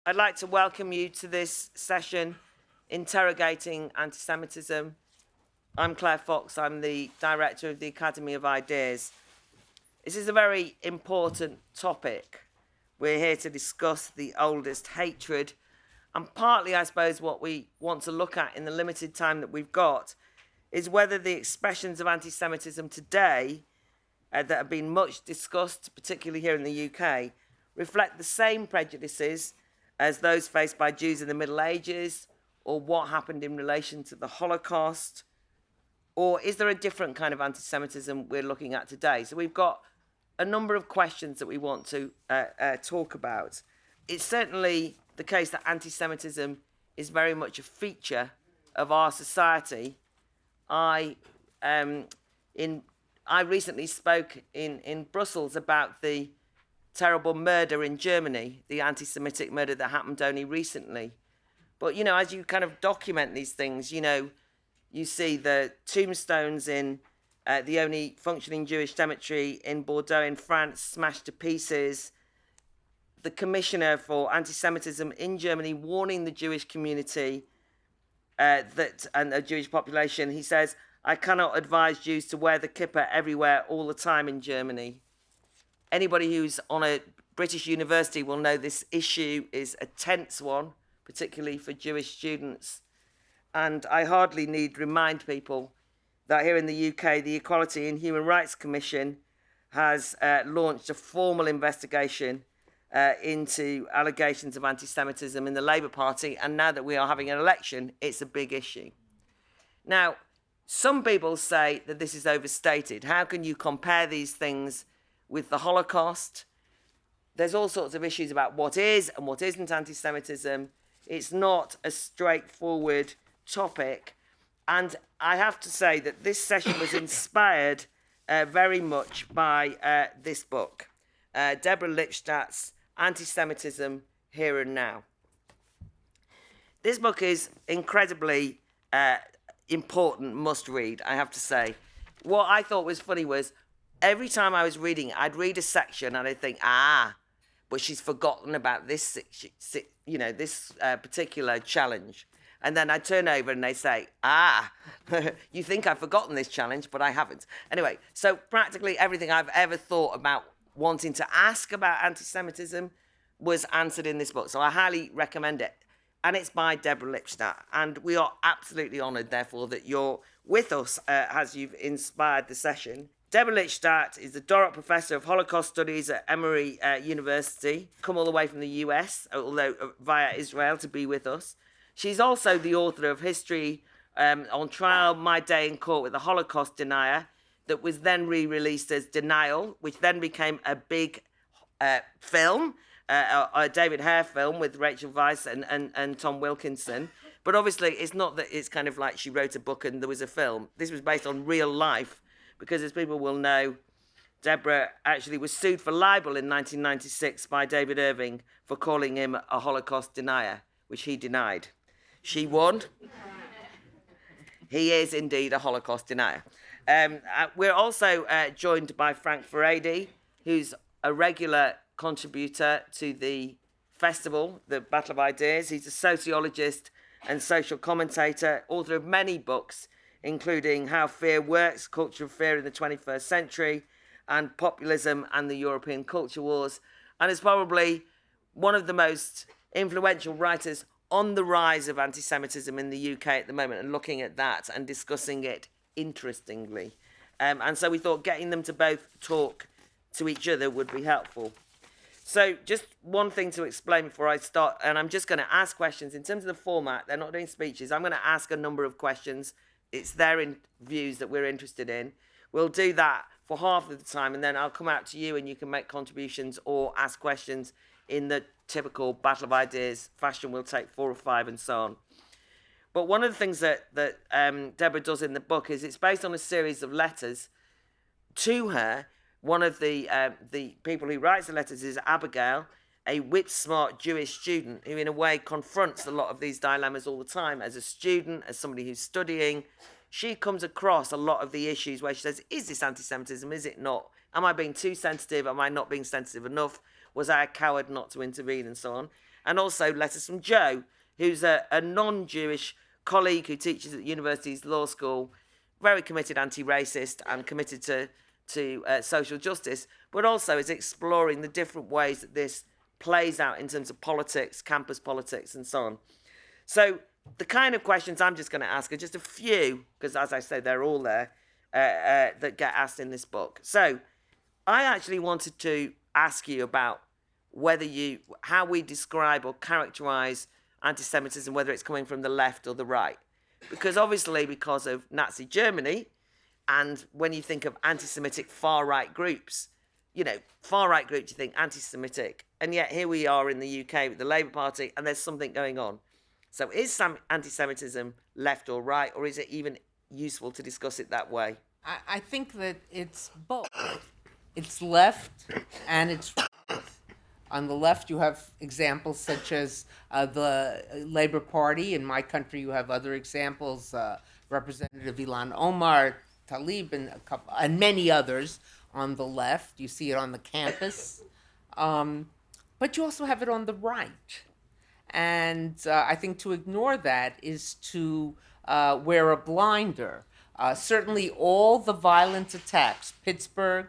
I'd like to welcome you to this session, Interrogating Anti-Semitism. I'm Claire Fox, I'm the director of the Academy of Ideas. This is a very important topic. We're here to discuss the oldest hatred, and partly, I suppose, what we want to look at in the limited time that we've got is whether the expressions of anti-Semitism today that have been much discussed, particularly here in the UK, reflect the same prejudices as those faced by Jews in the Middle Ages, or what happened in relation to the Holocaust, or is there a different kind of anti-Semitism we're looking at today? So we've got a number of questions that we want to talk about. It's certainly the case that anti-Semitism is very much a feature of our society. I recently spoke in Brussels about the terrible murder in Germany, the anti-Semitic murder that happened only recently. But, you know, as you kind of document these things, you know, you see the tombstones in the only functioning Jewish cemetery in Bordeaux in France smashed to pieces. The Commissioner for Anti-Semitism in Germany warning the Jewish community and the Jewish population. He says, "I cannot advise Jews to wear the kippah everywhere all the time in Germany." Anybody who's on a British university will know this issue is a tense one, particularly for Jewish students. And I hardly need remind people that here in the UK, the Equality and Human Rights Commission has launched a formal investigation into allegations of anti-Semitism in the Labour Party. And now that we are having an election, it's a big issue. Now, some people say that this is overstated. How can you compare these things with the Holocaust? There's all sorts of issues about what is and what isn't anti-Semitism. It's not a straightforward topic. And I have to say that this session was inspired very much by this book, Deborah Lipstadt's Anti-Semitism Here and Now. This book is incredibly important, must read, I have to say. What I thought was funny was every time I was reading it, I'd read a section and I'd think, but she's forgotten about this, this particular challenge. And then I'd turn over and they say, you think I've forgotten this challenge, but I haven't. Anyway, so practically everything I've ever thought about wanting to ask about anti-Semitism was answered in this book. So I highly recommend it. And it's by Deborah Lipstadt. And we are absolutely honoured, therefore, that you're with us as you've inspired the session. Deborah Lipstadt is the Dorrit Professor of Holocaust Studies at Emory University, come all the way from the US, although via Israel, to be with us. She's also the author of History on Trial, My Day in Court with a Holocaust Denier, that was then re-released as Denial, which then became a big film, a David Hare film with Rachel Weisz and Tom Wilkinson. But obviously, it's not that it's kind of like she wrote a book and there was a film. This was based on real life, because as people will know, Deborah actually was sued for libel in 1996 by David Irving for calling him a Holocaust denier, which he denied. She won. He is indeed a Holocaust denier. We're also joined by Frank Furedi, who's a regular contributor to the festival, the Battle of Ideas. He's a sociologist and social commentator, author of many books, including How Fear Works, Culture of Fear in the 21st Century, and Populism and the European Culture Wars, and is probably one of the most influential writers on the rise of anti-Semitism in the UK at the moment, and looking at that and discussing it interestingly. And so we thought getting them to both talk to each other would be helpful. So just one thing to explain before I start, and I'm just going to ask questions. In terms of the format, they're not doing speeches. I'm going to ask a number of questions. It's their views that we're interested in. We'll do that for half of the time, and then I'll come out to you and you can make contributions or ask questions in the typical Battle of Ideas fashion. We'll take 4 or 5 and so on. But one of the things that Deborah does in the book is it's based on a series of letters to her. One of the people who writes the letters is Abigail, a whip-smart Jewish student who in a way confronts a lot of these dilemmas all the time as a student, as somebody who's studying, she comes across a lot of the issues where she says, is this anti-Semitism? Is it not? Am I being too sensitive? Am I not being sensitive enough? Was I a coward not to intervene, and so on? And also letters from Joe, who's a non-Jewish colleague who teaches at the university's law school, very committed anti-racist and committed to social justice, but also is exploring the different ways that this plays out in terms of politics, campus politics, and so on. So the kind of questions I'm just going to ask are just a few, because as I say, they're all there, that get asked in this book. So I actually wanted to ask you about how we describe or characterize anti-Semitism, whether it's coming from the left or the right. Because obviously, because of Nazi Germany, and when you think of anti-Semitic far-right groups, far-right groups, you think anti-Semitic. And yet here we are in the UK with the Labour Party, and there's something going on. So is anti-Semitism left or right, or is it even useful to discuss it that way? I think that it's both. It's left and it's right. On the left, you have examples such as the Labour Party. In my country, you have other examples, Representative Ilhan Omar, Tlaib, and many others on the left. You see it on the campus. But you also have it on the right. And I think to ignore that is to wear a blinder. Certainly all the violent attacks, Pittsburgh,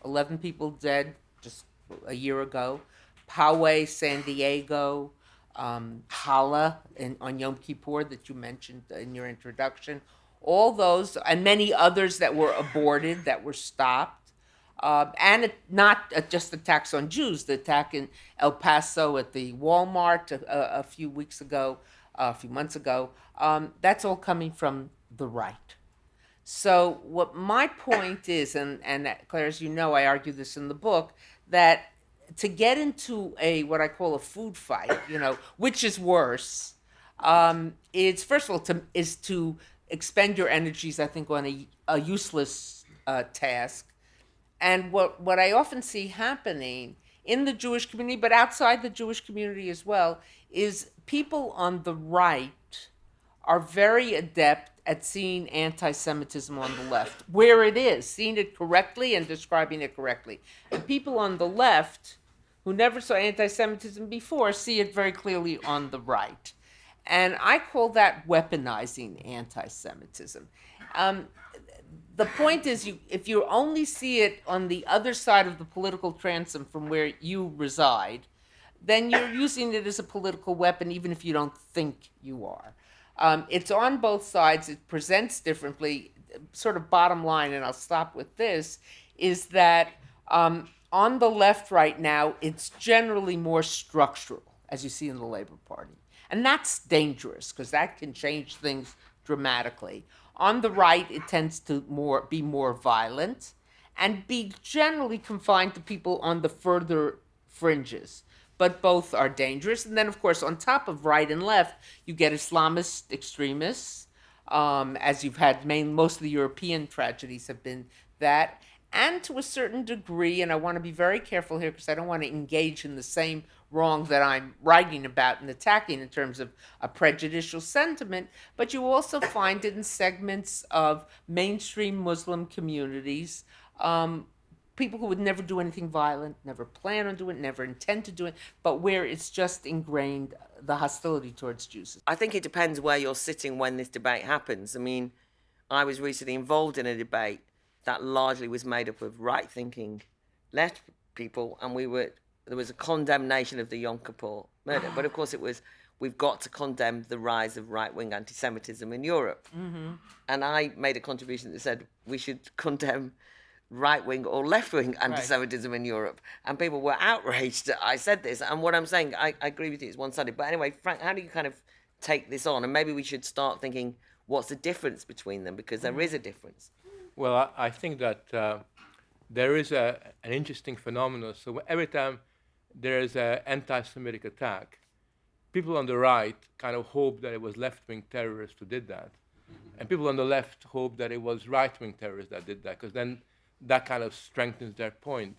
11 people dead just a year ago, Poway, San Diego, Hala on Yom Kippur that you mentioned in your introduction, all those, and many others that were aborted, that were stopped. Not just attacks on Jews, the attack in El Paso at the Walmart a few months ago, that's all coming from the right. So what my point is, and Claire, as you know, I argue this in the book, that to get into what I call a food fight, which is worse, it's first of all is to expend your energies, I think, on a useless task. And what I often see happening in the Jewish community, but outside the Jewish community as well, is people on the right are very adept at seeing anti-Semitism on the left, where it is, seeing it correctly and describing it correctly. And people on the left, who never saw anti-Semitism before, see it very clearly on the right. And I call that weaponizing anti-Semitism. The point is, if you only see it on the other side of the political transom from where you reside, then you're using it as a political weapon, even if you don't think you are. It's on both sides. It presents differently. Sort of bottom line, and I'll stop with this, is that on the left right now, it's generally more structural, as you see in the Labour Party. And that's dangerous, because that can change things dramatically. On the right, it tends to be more violent and be generally confined to people on the further fringes. But both are dangerous. And then, of course, on top of right and left, you get Islamist extremists, as you've had most of the European tragedies have been that. And to a certain degree, and I want to be very careful here because I don't want to engage in the same wrong that I'm writing about and attacking in terms of a prejudicial sentiment, but you also find it in segments of mainstream Muslim communities, people who would never do anything violent, never plan on doing it, never intend to do it, but where it's just ingrained, the hostility towards Jews. I think it depends where you're sitting when this debate happens. I mean, I was recently involved in a debate that largely was made up of right-thinking left people, and there was a condemnation of the Yom Kippur murder. But of course we've got to condemn the rise of right-wing anti-Semitism in Europe. Mm-hmm. And I made a contribution that said we should condemn right-wing or left-wing anti-Semitism in Europe. And people were outraged that I said this. And what I'm saying, I agree with you, it's one-sided. But anyway, Frank, how do you kind of take this on? And maybe we should start thinking, what's the difference between them? Because there is a difference. Well, I think that there is an interesting phenomenon. So every time there is an anti-Semitic attack, people on the right kind of hope that it was left-wing terrorists who did that. Mm-hmm. And people on the left hope that it was right-wing terrorists that did that, because then that kind of strengthens their point.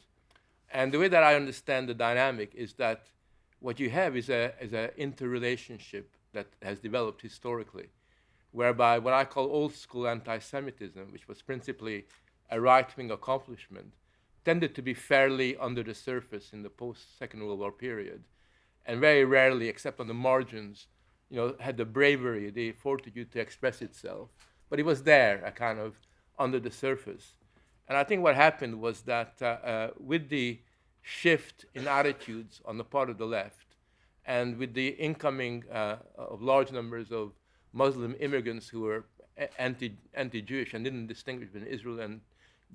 And the way that I understand the dynamic is that what you have is an interrelationship that has developed historically, whereby what I call old school anti-Semitism, which was principally a right-wing accomplishment, tended to be fairly under the surface in the post-Second World War period, and very rarely, except on the margins, had the bravery, the fortitude to express itself. But it was there, a kind of under the surface. And I think what happened was that with the shift in attitudes on the part of the left, and with the incoming of large numbers of Muslim immigrants who were anti-Jewish and didn't distinguish between Israel and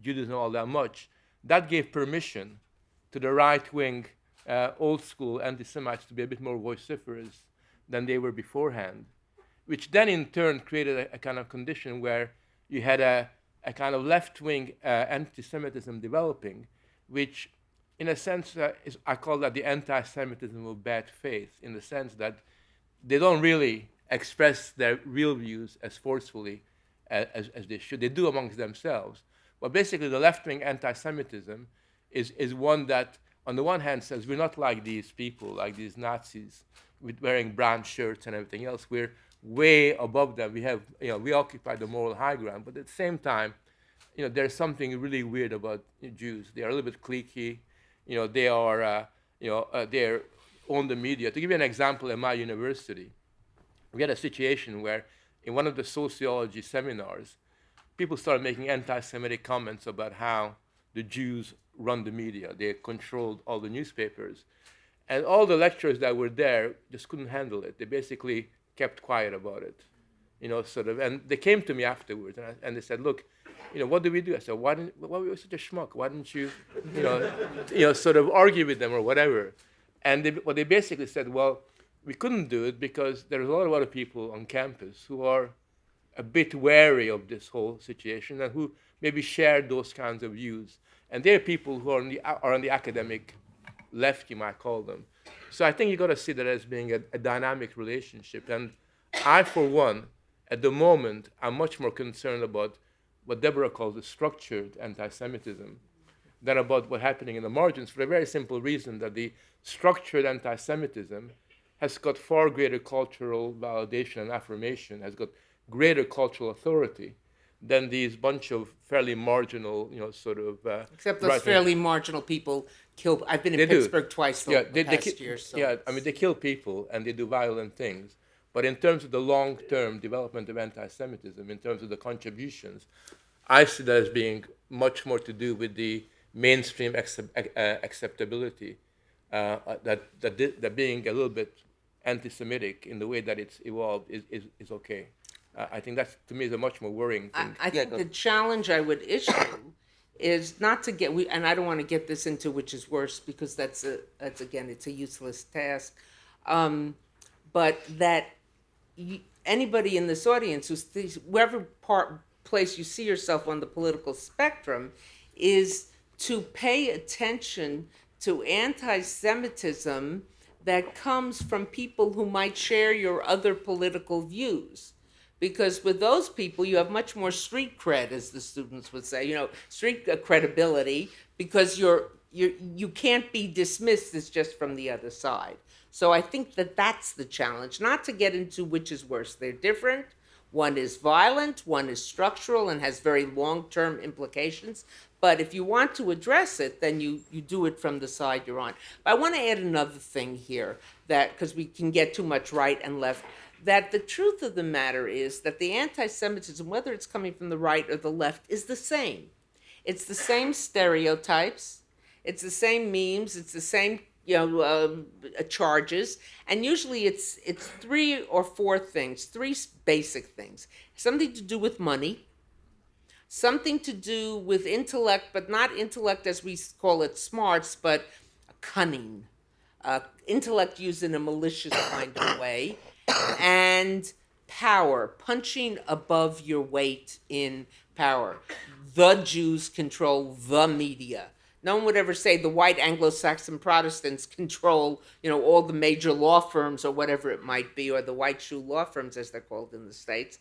Judaism all that much, that gave permission to the right-wing, old-school anti-Semites to be a bit more vociferous than they were beforehand, which then in turn created a kind of condition where you had a kind of left-wing anti-Semitism developing, which in a sense, I call that the anti-Semitism of bad faith, in the sense that they don't really express their real views as forcefully as they should. They do amongst themselves. But basically, the left-wing anti-Semitism is one that, on the one hand, says we're not like these people, like these Nazis, with wearing brown shirts and everything else. We're way above them. We occupy the moral high ground. But at the same time, there's something really weird about Jews. They are a little bit cliquey. They are, they're on the media. To give you an example, at my university, we had a situation where in one of the sociology seminars, people started making anti-Semitic comments about how the Jews run the media. They controlled all the newspapers. And all the lecturers that were there just couldn't handle it. They basically kept quiet about it, and they came to me afterwards, and they said, look, what do we do? I said, why were you such a schmuck? Why didn't you, sort of argue with them or whatever? And what they basically said, well, we couldn't do it because there's a lot of other people on campus who are a bit wary of this whole situation and who maybe share those kinds of views. And they're people who are on the academic left, you might call them. So I think you've got to see that as being a dynamic relationship. And I, for one, at the moment, I'm much more concerned about what Deborah calls the structured anti-Semitism than about what's happening in the margins, for a very simple reason, that the structured anti-Semitism has got far greater cultural validation and affirmation, has got greater cultural authority than these bunch of fairly marginal, except those fairly marginal people kill. I've been in Pittsburgh twice the past year. So they kill people and they do violent things. But in terms of the long-term development of anti-Semitism, in terms of the contributions, I see that as being much more to do with the mainstream acceptability, that being a little bit anti-Semitic in the way that it's evolved is okay. I think that, to me, is a much more worrying thing. I think the challenge I would issue is not to get, and I don't want to get this into which is worse, because that's again, it's a useless task, but that anybody in this audience wherever place you see yourself on the political spectrum, is to pay attention to anti-Semitism that comes from people who might share your other political views. Because with those people, you have much more street cred, as the students would say, street credibility, because you can't be dismissed as just from the other side. So I think that's the challenge, not to get into which is worse. They're different. One is violent, one is structural and has very long-term implications. But if you want to address it, then you do it from the side you're on. But I want to add another thing here, that because we can get too much right and left, that the truth of the matter is that the anti-Semitism, whether it's coming from the right or the left, is the same. It's the same stereotypes, it's the same memes, it's the same charges, and usually it's 3 or 4 things, 3 basic things. Something to do with money, something to do with intellect, but not intellect as we call it smarts, but cunning. Intellect used in a malicious kind of way, and power, punching above your weight in power. The Jews control the media. No one would ever say the white Anglo-Saxon Protestants control, all the major law firms or whatever it might be, or the white shoe law firms as they're called in the States.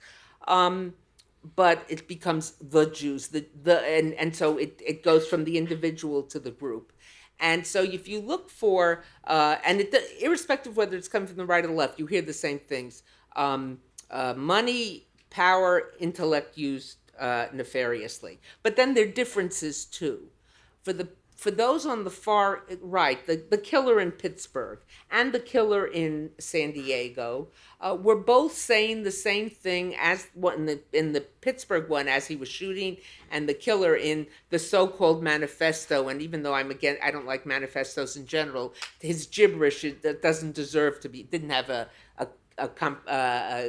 But it becomes the Jews, and so it goes from the individual to the group. And so if you look for, irrespective of whether it's coming from the right or the left, you hear the same things. Money, power, intellect used nefariously. But then there are differences too. For those on the far right, the killer in Pittsburgh and the killer in San Diego were both saying the same thing as what in the Pittsburgh one as he was shooting, and the killer in the so-called manifesto. And even though I don't like manifestos in general, his gibberish that doesn't deserve to be, didn't have a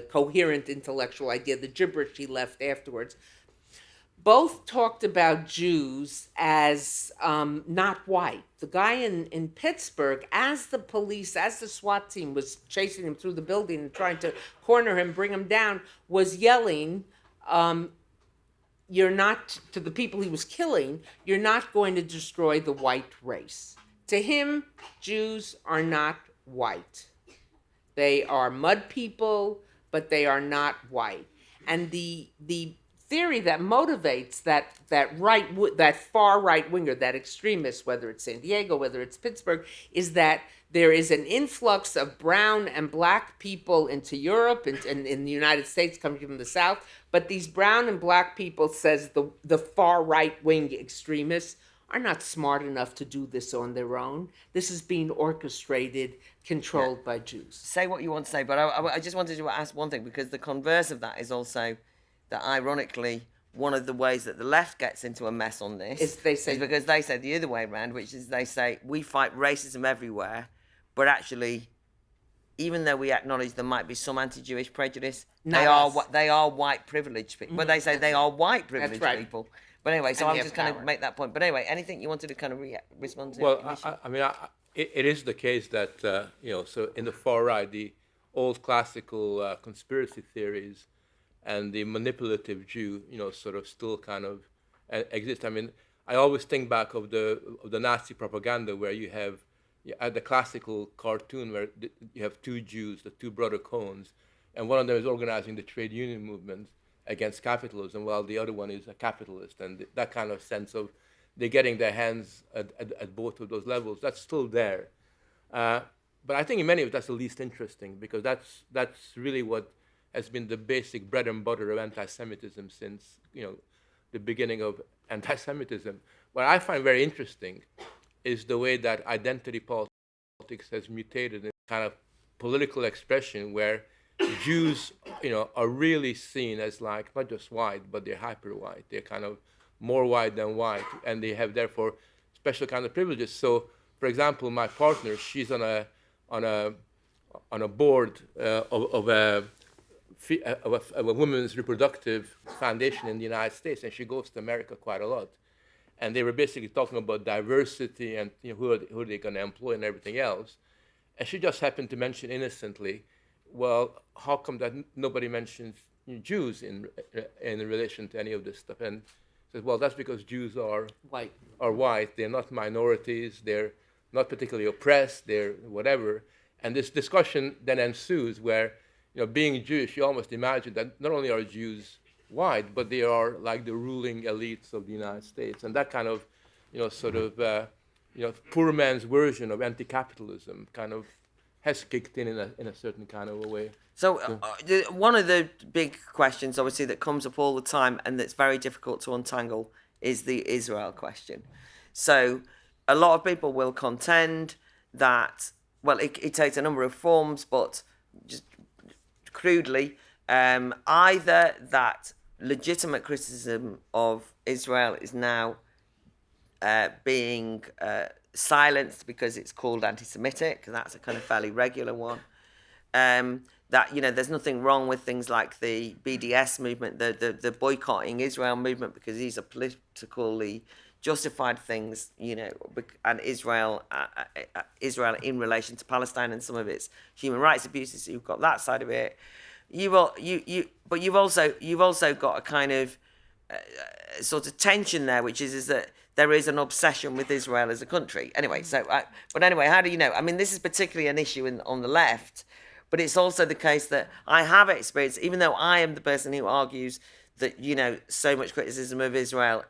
coherent intellectual idea. The gibberish he left afterwards. Both talked about Jews as not white. The guy in Pittsburgh, as the SWAT team was chasing him through the building and trying to corner him, bring him down, was yelling, you're not, to the people he was killing, you're not going to destroy the white race. To him, Jews are not white. They are mud people, but they are not white. And the theory that motivates that far right winger, that extremist, whether it's San Diego, whether it's Pittsburgh, is that there is an influx of brown and black people into Europe and in the United States coming from the South. But these brown and black people, says the far right wing extremists, are not smart enough to do this on their own. This is being orchestrated, controlled by Jews. Say what you want to say, but I just wanted to ask one thing, because the converse of that is also that, ironically, one of the ways that the left gets into a mess on this is because they say the other way around, which is they say we fight racism everywhere, but actually, even though we acknowledge there might be some anti-Jewish prejudice, they are white privileged people. But they say they are white privileged people. But anyway, so I'm just going to make that point. But anyway, anything you wanted to kind of respond to? Well, it is the case that, so in the far right, the old classical conspiracy theories and the manipulative Jew, sort of still kind of exist. I mean, I always think back of the Nazi propaganda where you have the classical cartoon where you have two Jews, the two brother Cohns, and one of them is organizing the trade union movement against capitalism, while the other one is a capitalist. And that kind of sense of they're getting their hands at both of those levels, that's still there. But I think in many ways that's the least interesting, because that's really what has been the basic bread and butter of anti-Semitism since the beginning of anti-Semitism. What I find very interesting is the way that identity politics has mutated in kind of political expression where Jews, are really seen as like not just white, but they're hyper white. They're kind of more white than white, and they have therefore special kind of privileges. So, for example, my partner, she's on a board of a women's reproductive foundation in the United States, and she goes to America quite a lot. And they were basically talking about diversity and who are they going to employ and everything else. And she just happened to mention innocently, well, how come that nobody mentions Jews in relation to any of this stuff? And says, well, that's because Jews are white. They're not minorities. They're not particularly oppressed. They're whatever. And this discussion then ensues where, being Jewish, you almost imagine that not only are Jews white, but they are like the ruling elites of the United States. And that kind of, poor man's version of anti-capitalism kind of has kicked in a certain kind of a way. So one of the big questions, obviously, that comes up all the time and that's very difficult to untangle is the Israel question. So a lot of people will contend that, well, it takes a number of forms, but just crudely, either that legitimate criticism of Israel is now being silenced because it's called anti-Semitic. That's a kind of fairly regular one. That there's nothing wrong with things like the BDS movement, the boycotting Israel movement, because these are politically justified things, and Israel in relation to Palestine and some of its human rights abuses. So you've got that side of it. But you've also got a kind of sort of tension there, which is that there is an obsession with Israel as a country. Anyway, but anyway, how do you know? I mean, this is particularly an issue on the left, but it's also the case that I have experienced, even though I am the person who argues that, so much criticism of Israel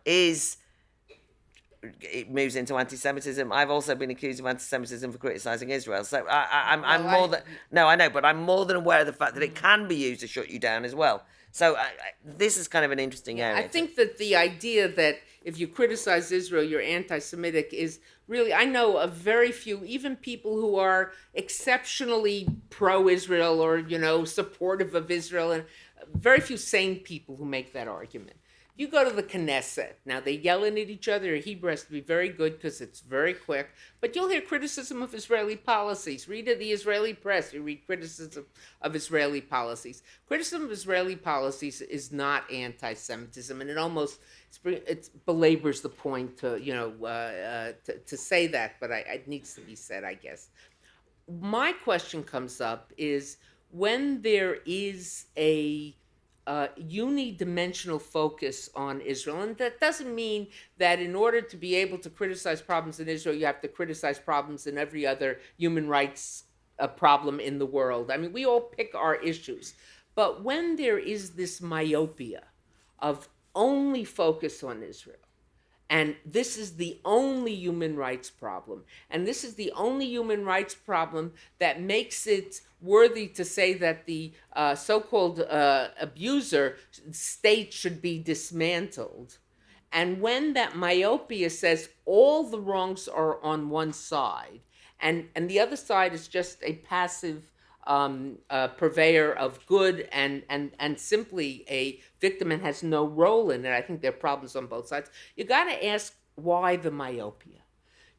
it moves into anti-Semitism. I've also been accused of anti-Semitism for criticising Israel. So I'm more than aware of the fact that it can be used to shut you down as well. So this is kind of an interesting area. I think that the idea that if you criticize Israel, you're anti-Semitic is really, I know of very few, even people who are exceptionally pro-Israel or, supportive of Israel, and very few sane people who make that argument. You go to the Knesset. Now, they yelling at each other. Hebrew has to be very good because it's very quick. But you'll hear criticism of Israeli policies. Read the Israeli press. You read criticism of Israeli policies. Criticism of Israeli policies is not anti-Semitism, and it belabors the point to say that, but it needs to be said, I guess. My question comes up is when there is a unidimensional focus on Israel. And that doesn't mean that in order to be able to criticize problems in Israel, you have to criticize problems in every other human rights problem in the world. I mean, we all pick our issues. But when there is this myopia of only focus on Israel, and this is the only human rights problem, and this is the only human rights problem that makes it worthy to say that the so-called abuser state should be dismantled. And when that myopia says all the wrongs are on one side, and the other side is just a passive purveyor of good and simply a victim and has no role in it, I think there are problems on both sides. You got to ask why the myopia.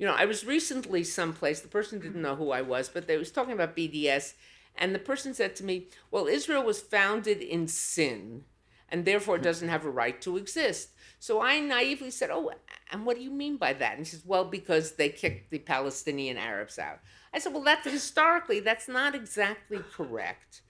I was recently someplace, the person didn't know who I was, but they was talking about BDS, and the person said to me, well, Israel was founded in sin, and therefore doesn't have a right to exist. So I naively said, oh, and what do you mean by that? And he says, well, because they kicked the Palestinian Arabs out. I said, well, historically, that's not exactly correct.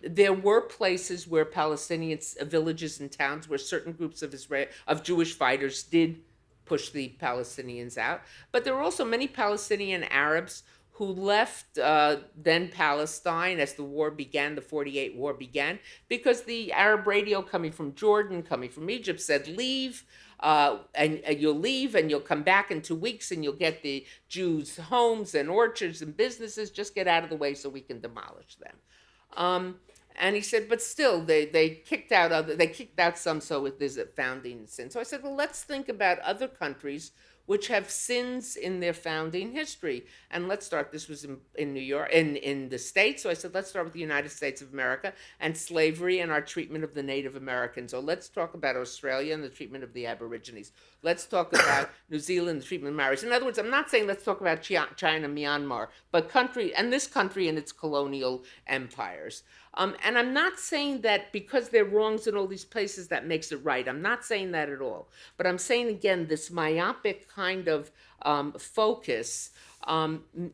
There were places where Palestinians, villages and towns, where certain groups of Jewish fighters did push the Palestinians out. But there were also many Palestinian Arabs who left then Palestine as the war began, the 48 war began, because the Arab radio coming from Jordan, coming from Egypt said, leave, and you'll leave and you'll come back in 2 weeks and you'll get the Jews' homes and orchards and businesses, just get out of the way so we can demolish them. And he said, but still, they kicked out some, so there's a founding sin. So I said, well, let's think about other countries which have sins in their founding history. And let's start, this was in New York, in the States. So I said, let's start with the United States of America and slavery and our treatment of the Native Americans. So let's talk about Australia and the treatment of the Aborigines. Let's talk about New Zealand, the treatment of Maoris. In other words, I'm not saying let's talk about China, Myanmar, but this country and its colonial empires. And I'm not saying that because there are wrongs in all these places that makes it right. I'm not saying that at all. But I'm saying, again, this myopic kind of focus,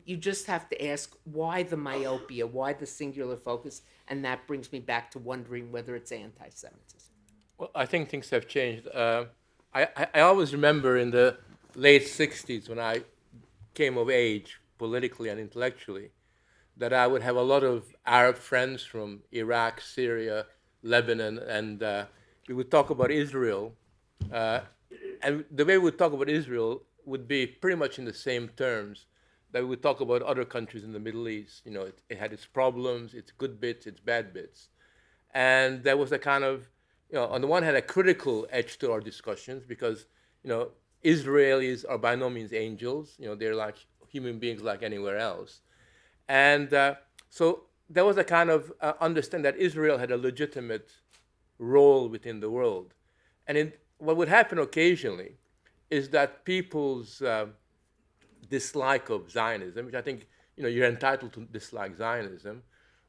you just have to ask why the myopia, why the singular focus, and that brings me back to wondering whether it's anti-Semitism. Well, I think things have changed. I always remember in the late 60s when I came of age politically and intellectually, that I would have a lot of Arab friends from Iraq, Syria, Lebanon, and we would talk about Israel. And the way we would talk about Israel would be pretty much in the same terms that we would talk about other countries in the Middle East. It had its problems, its good bits, its bad bits. And there was a kind of, on the one hand, a critical edge to our discussions because, Israelis are by no means angels. They're like human beings like anywhere else. And so there was a kind of understanding that Israel had a legitimate role within the world. And what would happen occasionally is that people's dislike of Zionism, which I think you're entitled to dislike Zionism,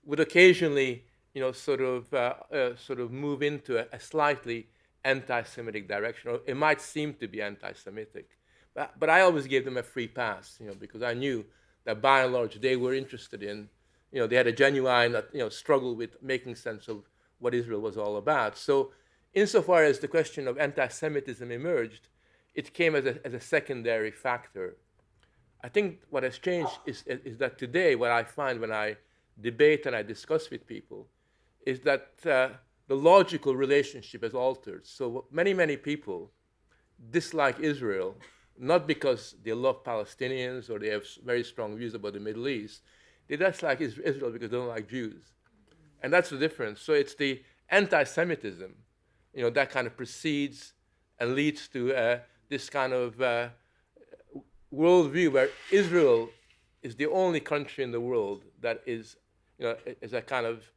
would occasionally sort of move into a slightly anti-Semitic direction, or it might seem to be anti-Semitic. But I always gave them a free pass, because I knew that by and large they were interested in, they had a genuine, struggle with making sense of what Israel was all about. So insofar as the question of anti-Semitism emerged, it came as a secondary factor. I think what has changed is that today what I find when I debate and I discuss with people is that the logical relationship has altered. So many people dislike Israel not because they love Palestinians or they have very strong views about the Middle East. They dislike Israel because they don't like Jews. And that's the difference. So it's the anti-Semitism, that kind of precedes and leads to this kind of worldview where Israel is the only country in the world that is a kind of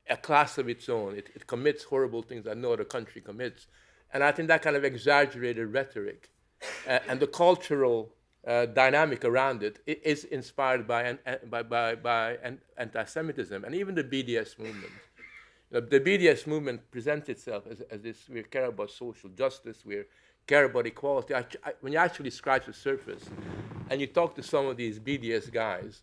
a class of its own. It commits horrible things that no other country commits. And I think that kind of exaggerated rhetoric and the cultural dynamic around it is inspired by anti-Semitism and even the BDS movement. The BDS movement presents itself as this: we care about social justice, we care about equality. When you actually scratch the surface and you talk to some of these BDS guys,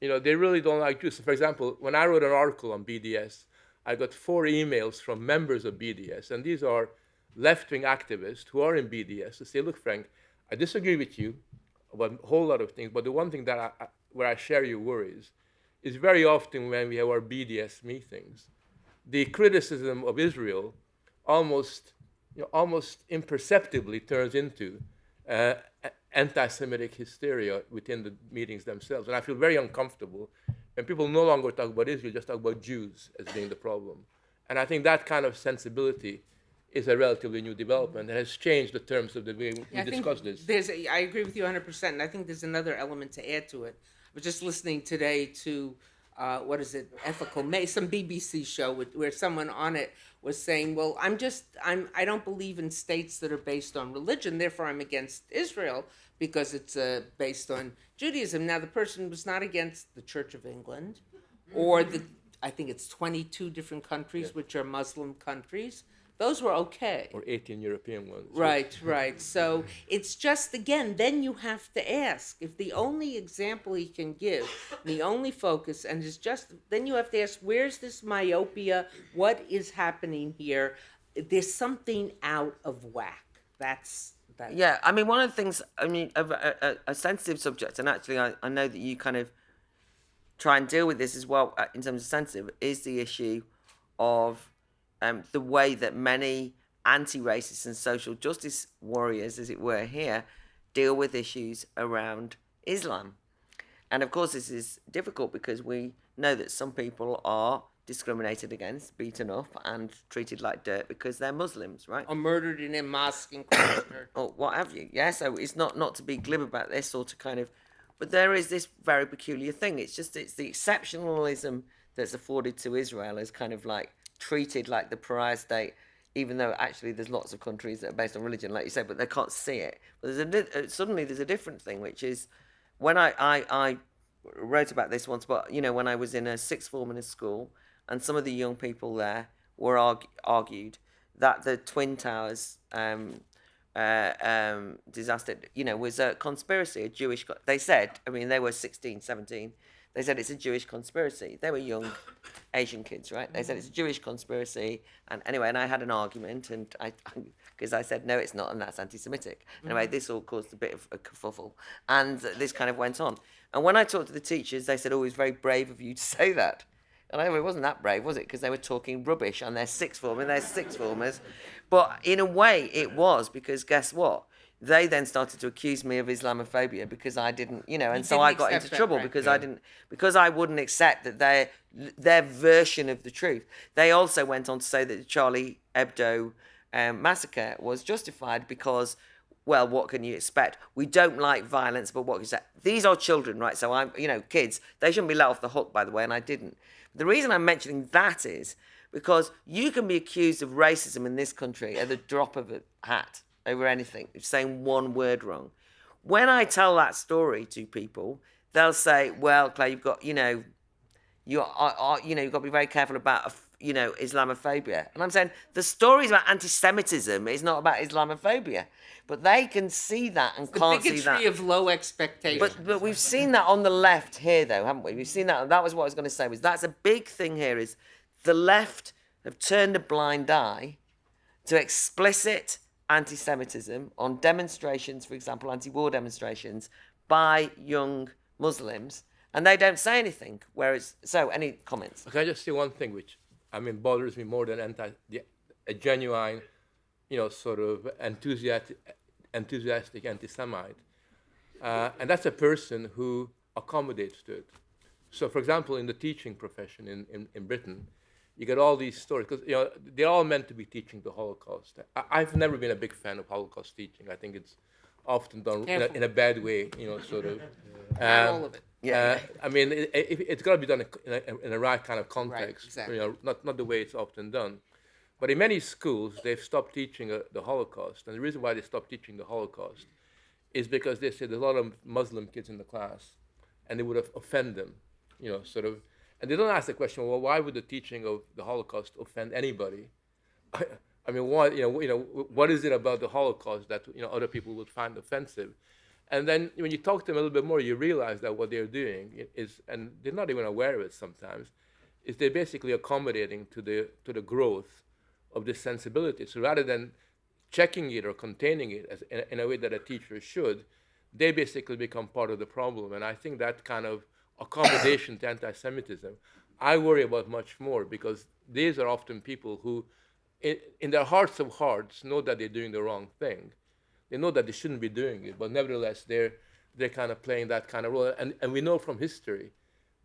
they really don't like Jews. So for example, when I wrote an article on BDS, I got 4 emails from members of BDS, and these are left-wing activists who are in BDS to say, look, Frank, I disagree with you about a whole lot of things, but the one thing that where I share your worries is very often when we have our BDS meetings, the criticism of Israel almost imperceptibly turns into anti-Semitic hysteria within the meetings themselves. And I feel very uncomfortable when people no longer talk about Israel, just talk about Jews as being the problem. And I think that kind of sensibility is a relatively new development and has changed the terms of the way we discuss this. I agree with you 100%, and I think there's another element to add to it. I was just listening today to, Ethical May, some BBC show where someone on it was saying, well, I don't believe in states that are based on religion, therefore I'm against Israel because it's based on Judaism. Now, the person was not against the Church of England or I think it's 22 different countries, which are Muslim countries. Those were okay. Or 18 European ones. Right. So it's just, again, then you have to ask, if the only example he can give, the only focus, and is just, then you have to ask, where's this myopia? What is happening here? There's something out of whack. That's. Yeah, I mean, one of the things, a sensitive subject, and actually I know that you kind of try and deal with this as well in terms of sensitive, is the issue of the way that many anti-racist and social justice warriors, as it were, here, deal with issues around Islam. And of course, this is difficult because we know that some people are discriminated against, beaten up, and treated like dirt because they're Muslims, right? Or murdered in a mosque in Christchurch. Or what have you. Yeah, so it's not to be glib about this or to kind of... But there is this very peculiar thing. It's the exceptionalism that's afforded to Israel as kind of like treated like the pariah state, even though actually there's lots of countries that are based on religion, like you said, but they can't see it. But suddenly there's a different thing, which is when I wrote about this once, but when I was in a sixth form in a school, and some of the young people there were argued that the Twin Towers disaster, was a conspiracy, a Jewish. They said, they were 16, 17. They said it's a Jewish conspiracy. They were young Asian kids, right? They said it's a Jewish conspiracy. And anyway, and I had an argument, and because I said, no, it's not, and that's anti-Semitic. Anyway, this all caused a bit of a kerfuffle. And this kind of went on. And when I talked to the teachers, they said, oh, it's very brave of you to say that. And I know it wasn't that brave, was it? Because they were talking rubbish on their sixth form, and they're sixth formers. But in a way, it was, because guess what? They then started to accuse me of Islamophobia because I didn't, and so I got into trouble because I wouldn't accept that their version of the truth. They also went on to say that the Charlie Hebdo massacre was justified because, well, what can you expect? We don't like violence, but what can you say? These are children, right? So I'm, kids, they shouldn't be let off the hook, by the way, and I didn't. The reason I'm mentioning that is because you can be accused of racism in this country at the drop of a hat over anything, saying one word wrong. When I tell that story to people, they'll say, well, Claire, you've got, you've got to be very careful about, Islamophobia. And I'm saying the story is about anti-Semitism. It's not about Islamophobia. But they can see that and can't see that. The bigotry of low expectations. But we've seen that on the left here, though, haven't we? We've seen that. And that was what I was going to say. That's a big thing here is the left have turned a blind eye to explicit anti-Semitism on demonstrations, for example, anti-war demonstrations by young Muslims, and they don't say anything. So any comments? Can I just say one thing which, bothers me more than a genuine, sort of enthusiastic anti-Semite, and that's a person who accommodates to it. So, for example, in the teaching profession in Britain, you get all these stories, because they're all meant to be teaching the Holocaust. I've never been a big fan of Holocaust teaching. I think it's often done in a bad way, sort of. Not all of it. I mean, it's got to be done in a right kind of context, exactly. Not the way it's often done. But in many schools, they've stopped teaching the Holocaust. And the reason why they stopped teaching the Holocaust is because they said there's a lot of Muslim kids in the class, and it would offend them, sort of. And they don't ask the question, well, why would the teaching of the Holocaust offend anybody? I mean, what is it about the Holocaust that other people would find offensive? And then when you talk to them a little bit more, you realize that what they're doing is, and they're not even aware of it sometimes, is they're basically accommodating to the growth of this sensibility. So rather than checking it or containing it in a way that a teacher should, they basically become part of the problem. And I think that kind of accommodation to anti-Semitism, I worry about much more, because these are often people who, in their hearts of hearts, know that they're doing the wrong thing. They know that they shouldn't be doing it, but nevertheless, they're kind of playing that kind of role. And we know from history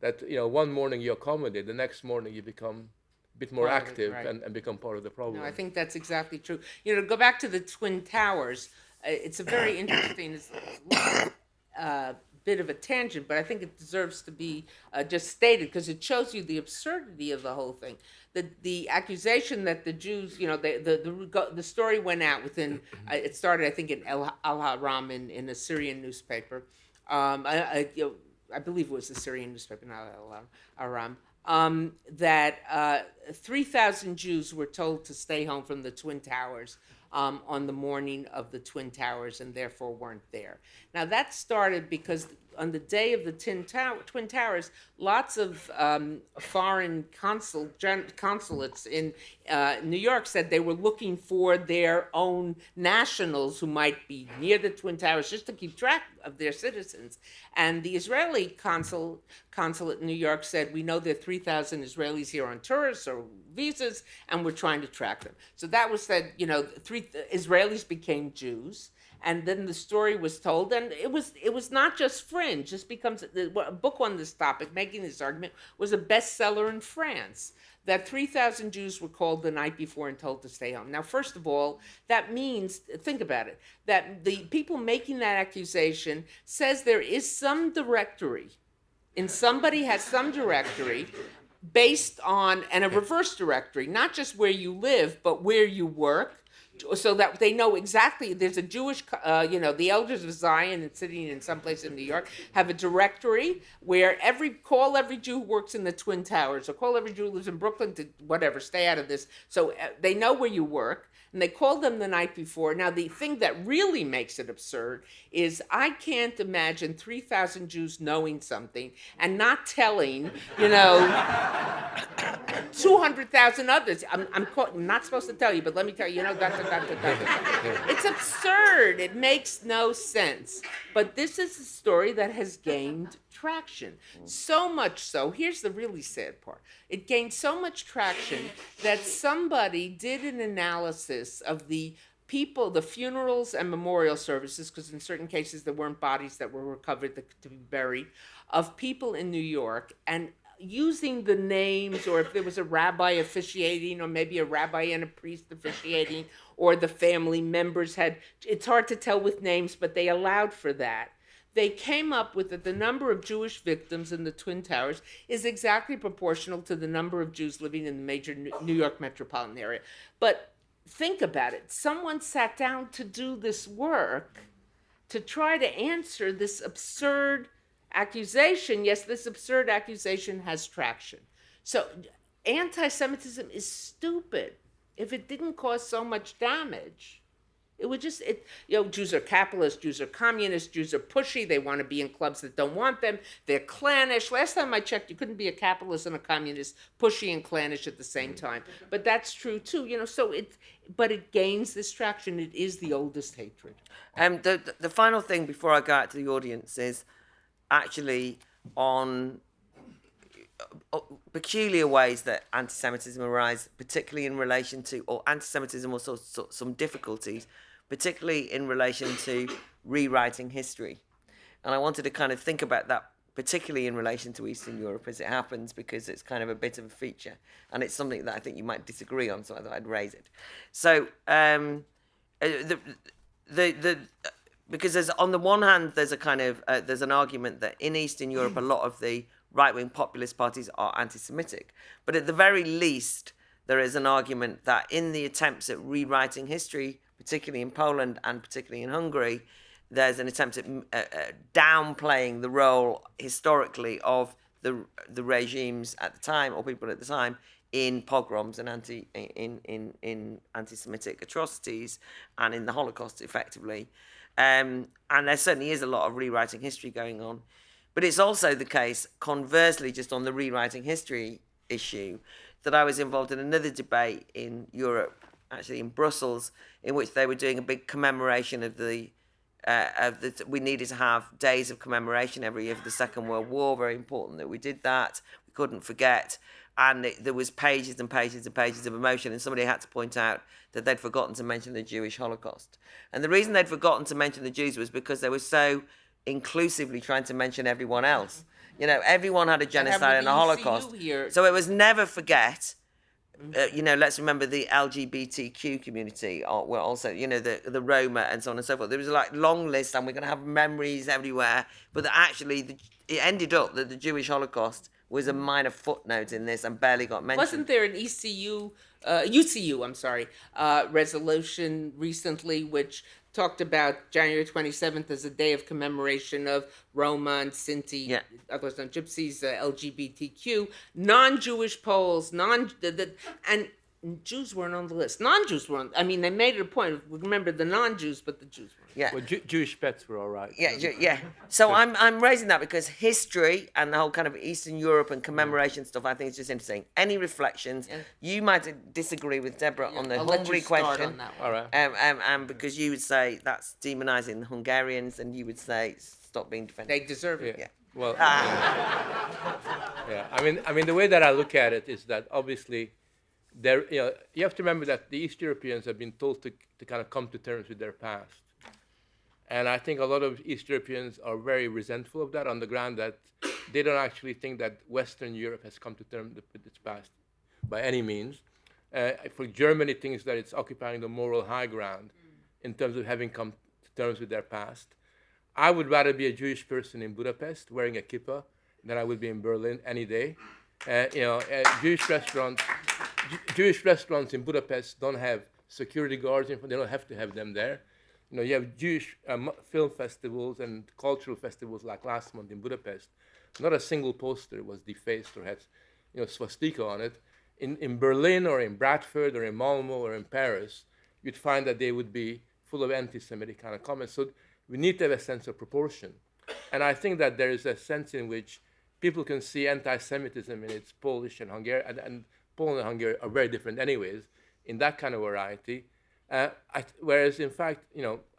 that one morning you accommodate, the next morning you become a bit more active, right. and become part of the problem. No, I think that's exactly true. To go back to the Twin Towers, it's a very interesting bit of a tangent, but I think it deserves to be just stated, because it shows you the absurdity of the whole thing. The accusation that the Jews, the story went out within, it started, I think, in Al-Haram in a Syrian newspaper. I believe it was a Syrian newspaper, not Al-Haram. That 3,000 Jews were told to stay home from the Twin Towers on the morning of the Twin Towers, and therefore weren't there. Now that started because on the day of the Twin Towers, lots of foreign consulates in New York said they were looking for their own nationals who might be near the Twin Towers, just to keep track of their citizens. And the Israeli consulate in New York said, we know there are 3,000 Israelis here on tourists or visas, and we're trying to track them. So that was said, 3 Israelis became Jews. And then the story was told, and it was not just fringe. This becomes a book on this topic, making this argument, was a bestseller in France. That 3,000 Jews were called the night before and told to stay home. Now, first of all, that means, think about it, that the people making that accusation says there is some directory, and somebody has some directory based on, and a reverse directory, not just where you live, but where you work, so that they know exactly. There's a Jewish, the Elders of Zion, and sitting in some place in New York, have a directory where call every Jew who works in the Twin Towers, or call every Jew who lives in Brooklyn to whatever, stay out of this. So they know where you work, and they call them the night before. Now, the thing that really makes it absurd is I can't imagine 3,000 Jews knowing something and not telling, 200,000 others. I'm not supposed to tell you, but let me tell you, It's absurd. It makes no sense. But this is a story that has gained traction. So much so, here's the really sad part. It gained so much traction that somebody did an analysis of the people, the funerals and memorial services, because in certain cases there weren't bodies that were recovered to be buried, of people in New York, and using the names, or if there was a rabbi officiating, or maybe a rabbi and a priest officiating, or the family members it's hard to tell with names, but they allowed for that. They came up with that the number of Jewish victims in the Twin Towers is exactly proportional to the number of Jews living in the major New York metropolitan area. But think about it. Someone sat down to do this work to try to answer this absurd accusation. Yes, this absurd accusation has traction. So anti-Semitism is stupid. If it didn't cause so much damage, it would just, Jews are capitalists, Jews are communists, Jews are pushy, they want to be in clubs that don't want them, they're clannish. Last time I checked, you couldn't be a capitalist and a communist, pushy and clannish at the same time. But that's true too, but it gains this traction. It is the oldest hatred. The final thing before I go out to the audience is actually on peculiar ways that anti-Semitism arises, particularly in relation to, or anti-Semitism also some difficulties, particularly in relation to rewriting history. And I wanted to kind of think about that particularly in relation to Eastern Europe, as it happens, because it's kind of a bit of a feature, and it's something that I think you might disagree on, so I thought I'd raise it. So because there's, on the one hand, there's a kind of there's an argument that in Eastern Europe a lot of the right-wing populist parties are anti-Semitic, but at the very least there is an argument that in the attempts at rewriting history, particularly in Poland and particularly in Hungary, there's an attempt at downplaying the role historically of the regimes at the time, or people at the time, in pogroms and anti-Semitic atrocities and in the Holocaust, effectively. And there certainly is a lot of rewriting history going on. But it's also the case, conversely, just on the rewriting history issue, that I was involved in another debate in Europe, actually in Brussels, in which they were doing a big commemoration of we needed to have days of commemoration every year for the Second World War. Very important that we did that. We couldn't forget. And there was pages and pages and pages of emotion, and somebody had to point out that they'd forgotten to mention the Jewish Holocaust. And the reason they'd forgotten to mention the Jews was because they were so inclusively trying to mention everyone else. You know, everyone had a genocide and a Holocaust. So it was never forget. Let's remember the LGBTQ community, were also, the Roma and so on and so forth. There was a long list, and we're going to have memories everywhere. But actually, it ended up that the Jewish Holocaust was a minor footnote in this and barely got mentioned. Wasn't there an UCU, resolution recently which talked about January 27th as a day of commemoration of Roma and Sinti, others than Gypsies, LGBTQ, non-Jewish Poles, and Jews weren't on the list. Non-Jews weren't. I mean, they made it a point. Remember the non-Jews, but the Jews weren't. Yeah. Well, Jewish pets were all right. Yeah. So I'm raising that because history and the whole kind of Eastern Europe and commemoration stuff, I think is just interesting. Any reflections? Yeah. You might disagree with Deborah on the Hungary question. On that one. All right. And because you would say that's demonizing the Hungarians, and you would say stop being defensive. They deserve it. Yeah. Well. Yeah. I mean, the way that I look at it is that obviously, you have to remember that the East Europeans have been told to kind of come to terms with their past. And I think a lot of East Europeans are very resentful of that, on the ground that they don't actually think that Western Europe has come to terms with its past by any means. For Germany, thinks that it's occupying the moral high ground in terms of having come to terms with their past. I would rather be a Jewish person in Budapest wearing a kippah than I would be in Berlin any day. Jewish restaurants in Budapest don't have security guards. They don't have to have them there. You have Jewish film festivals and cultural festivals like last month in Budapest. Not a single poster was defaced or had, swastika on it. In Berlin or in Bradford or in Malmo or in Paris, you'd find that they would be full of anti-Semitic kind of comments. So we need to have a sense of proportion. And I think that there is a sense in which people can see anti-Semitism in its Polish and Hungarian, and Poland and Hungary are very different anyways, in that kind of variety. Whereas, in fact,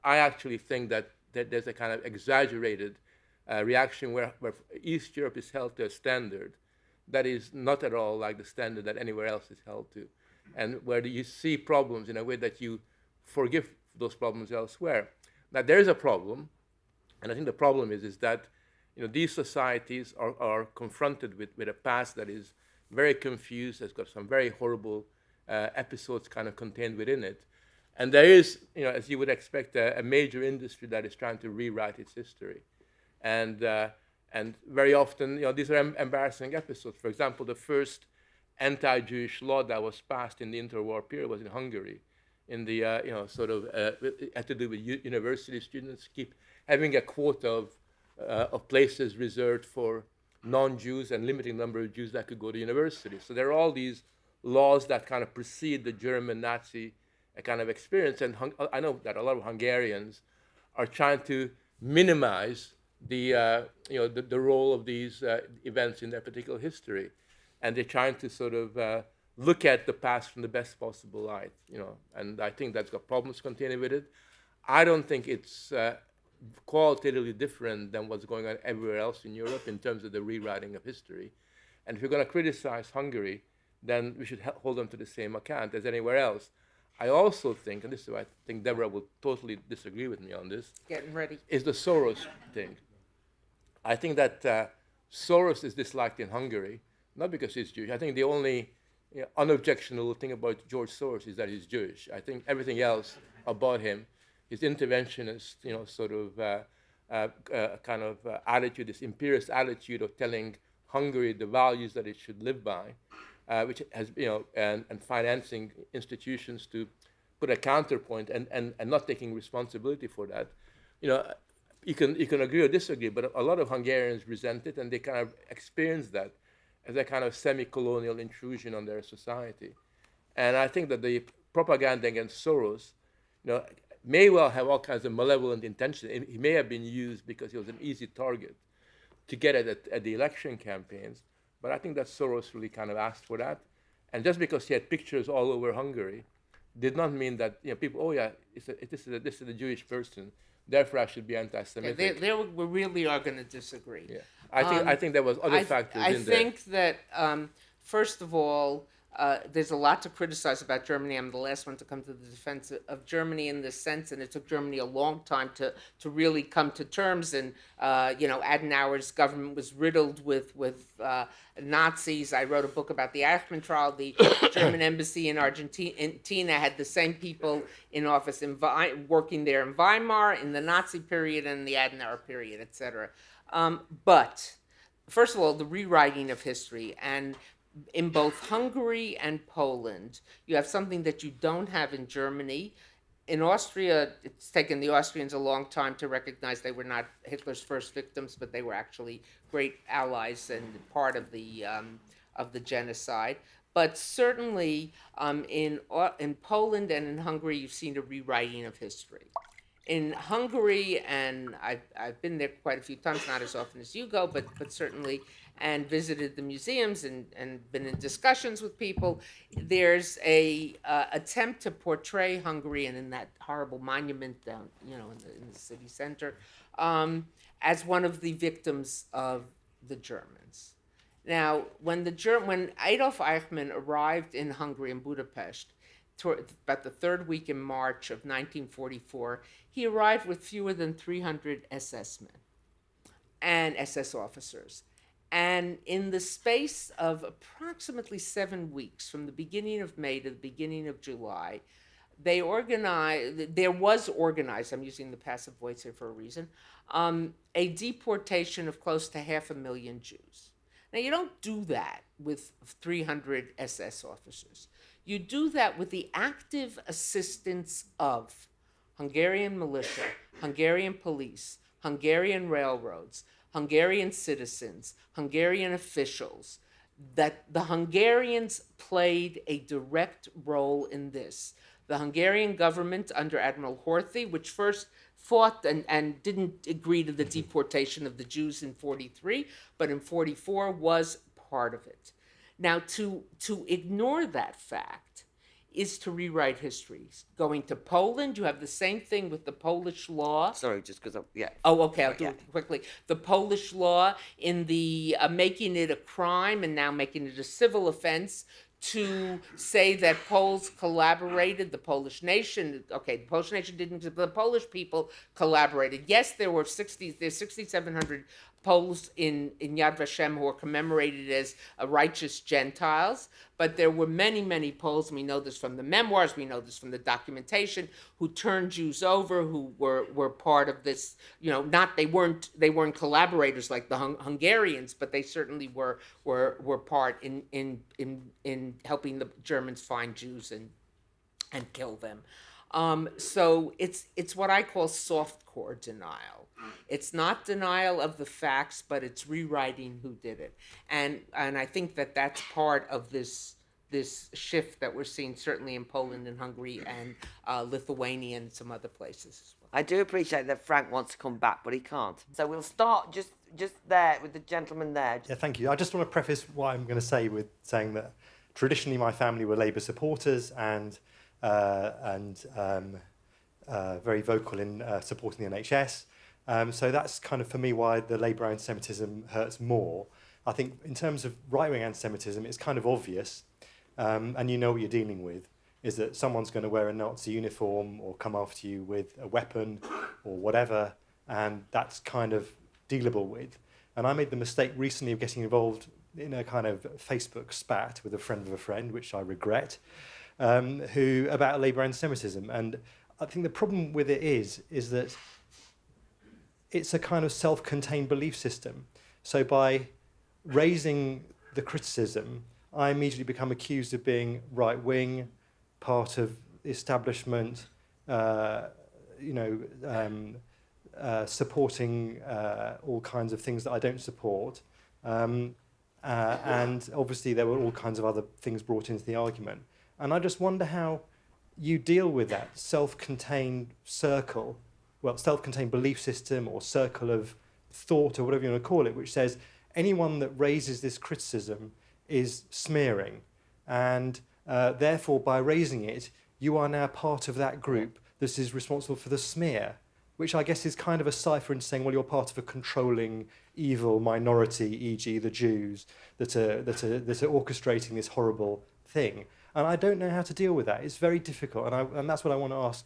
I actually think that there's a kind of exaggerated reaction where East Europe is held to a standard that is not at all like the standard that anywhere else is held to, and where you see problems in a way that you forgive those problems elsewhere. Now, there is a problem, and I think the problem is that these societies are confronted with a past that is very confused, has got some very horrible episodes kind of contained within it. And there is, as you would expect, a major industry that is trying to rewrite its history. And very often, these are embarrassing episodes. For example, the first anti-Jewish law that was passed in the interwar period was in Hungary. In the, it had to do with university students keep having a quota of places reserved for non-Jews and limiting the number of Jews that could go to university. So there are all these laws that kind of precede the German Nazi kind of experience. And I know that a lot of Hungarians are trying to minimize the role of these events in their particular history. And they're trying to sort of look at the past from the best possible light, and I think that's got problems contained with it. I don't think it's qualitatively different than what's going on everywhere else in Europe in terms of the rewriting of history. And if you're going to criticize Hungary, then we should hold them to the same account as anywhere else. I also think, and this is why I think Deborah will totally disagree with me on this, Getting ready, is the Soros thing. I think that Soros is disliked in Hungary, not because he's Jewish. I think the only unobjectionable thing about George Soros is that he's Jewish. I think everything else about him, his interventionist, sort of kind of attitude, this imperialist attitude of telling Hungary the values that it should live by, which has, and financing institutions to put a counterpoint and not taking responsibility for that. You can agree or disagree, but a lot of Hungarians resent it, and they kind of experience that as a kind of semi-colonial intrusion on their society. And I think that the propaganda against Soros, may well have all kinds of malevolent intentions. He may have been used because he was an easy target to get at the election campaigns, but I think that Soros really kind of asked for that. And just because he had pictures all over Hungary did not mean that people, oh yeah, this is a Jewish person, therefore I should be anti-Semitic. There we really are going to disagree. Yeah. I think there was other factors in there. I think that, first of all, there's a lot to criticize about Germany. I'm the last one to come to the defense of Germany in this sense, and it took Germany a long time to really come to terms. And Adenauer's government was riddled with Nazis. I wrote a book about the Eichmann trial. The German embassy in Argentina had the same people in office working there in Weimar in the Nazi period and the Adenauer period, etc. But first of all, the rewriting of history, and in both Hungary and Poland, you have something that you don't have in Germany. In Austria, it's taken the Austrians a long time to recognize they were not Hitler's first victims, but they were actually great allies and part of the genocide. But certainly in Poland and in Hungary, you've seen a rewriting of history. In Hungary, and I've been there quite a few times, not as often as you go, but certainly, and visited the museums and been in discussions with people, there's a attempt to portray Hungary, and in that horrible monument down, in the city center, as one of the victims of the Germans. Now, when Adolf Eichmann arrived in Hungary, in Budapest, about the third week in March of 1944, he arrived with fewer than 300 SS men and SS officers. And in the space of approximately 7 weeks, from the beginning of May to the beginning of July, there was organized, I'm using the passive voice here for a reason, a deportation of close to 500,000 Jews. Now, you don't do that with 300 SS officers. You do that with the active assistance of Hungarian militia, Hungarian police, Hungarian railroads, Hungarian citizens, Hungarian officials, that the Hungarians played a direct role in this. The Hungarian government under Admiral Horthy, which first fought and didn't agree to the deportation of the Jews in 43, but in 44 was part of it. Now, to ignore that fact is to rewrite history. Going to Poland, you have the same thing with the Polish law. Sorry, just because Oh, okay, I'll do it quickly. The Polish law in the making it a crime and now making it a civil offense to say that Poles collaborated, the Polish nation, the Polish nation didn't, but the Polish people collaborated. Yes, there's 6,700 Poles in Yad Vashem who are commemorated as righteous Gentiles, but there were many, many Poles, and we know this from the memoirs, we know this from the documentation, who turned Jews over, who were part of this, they weren't collaborators like the Hungarians, but they certainly were part in helping the Germans find Jews and kill them. So it's what I call softcore denial. It's not denial of the facts, but it's rewriting who did it. And I think that that's part of this shift that we're seeing certainly in Poland and Hungary and Lithuania and some other places as well. I do appreciate that Frank wants to come back, but he can't. So we'll start just there with the gentleman there. Yeah, thank you. I just want to preface what I'm going to say with saying that traditionally my family were Labour supporters and very vocal in supporting the NHS. So that's kind of, for me, why the Labour anti-Semitism hurts more. I think in terms of right-wing anti-Semitism, it's kind of obvious, and you know what you're dealing with, is that someone's going to wear a Nazi uniform or come after you with a weapon or whatever, and that's kind of dealable with. And I made the mistake recently of getting involved in a kind of Facebook spat with a friend of a friend, which I regret, who about Labour anti-Semitism. And I think the problem with it is that it's a kind of self-contained belief system. So by raising the criticism, I immediately become accused of being right-wing, part of the establishment, supporting all kinds of things that I don't support. And obviously there were all kinds of other things brought into the argument. And I just wonder how you deal with that self-contained circle, well, self-contained belief system or circle of thought or whatever you want to call it, which says anyone that raises this criticism is smearing. And therefore, by raising it, you are now part of that group that is responsible for the smear, which I guess is kind of a cipher in saying, well, you're part of a controlling evil minority, e.g. the Jews, that are orchestrating this horrible thing. And I don't know how to deal with that. It's very difficult, and that's what I want to ask,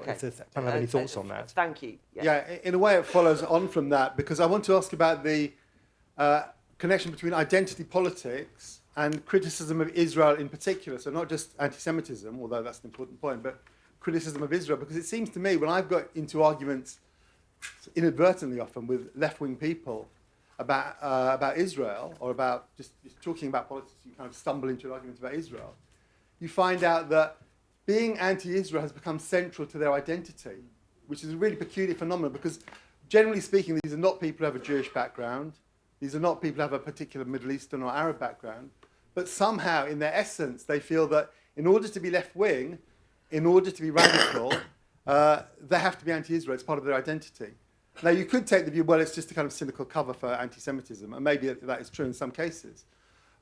if the panel have any thoughts on that. Thank you. Yeah, in a way it follows on from that, because I want to ask about the connection between identity politics and criticism of Israel in particular. So not just anti-Semitism, although that's an important point, but criticism of Israel. Because it seems to me, when I've got into arguments, inadvertently often, with left-wing people about Israel, or about just talking about politics, you kind of stumble into an argument about Israel, you find out that being anti-Israel has become central to their identity, which is a really peculiar phenomenon, because generally speaking, these are not people who have a Jewish background. These are not people who have a particular Middle Eastern or Arab background. But somehow, in their essence, they feel that in order to be left-wing, in order to be radical, they have to be anti-Israel. It's part of their identity. Now, you could take the view, well, it's just a kind of cynical cover for anti-Semitism, and maybe that is true in some cases.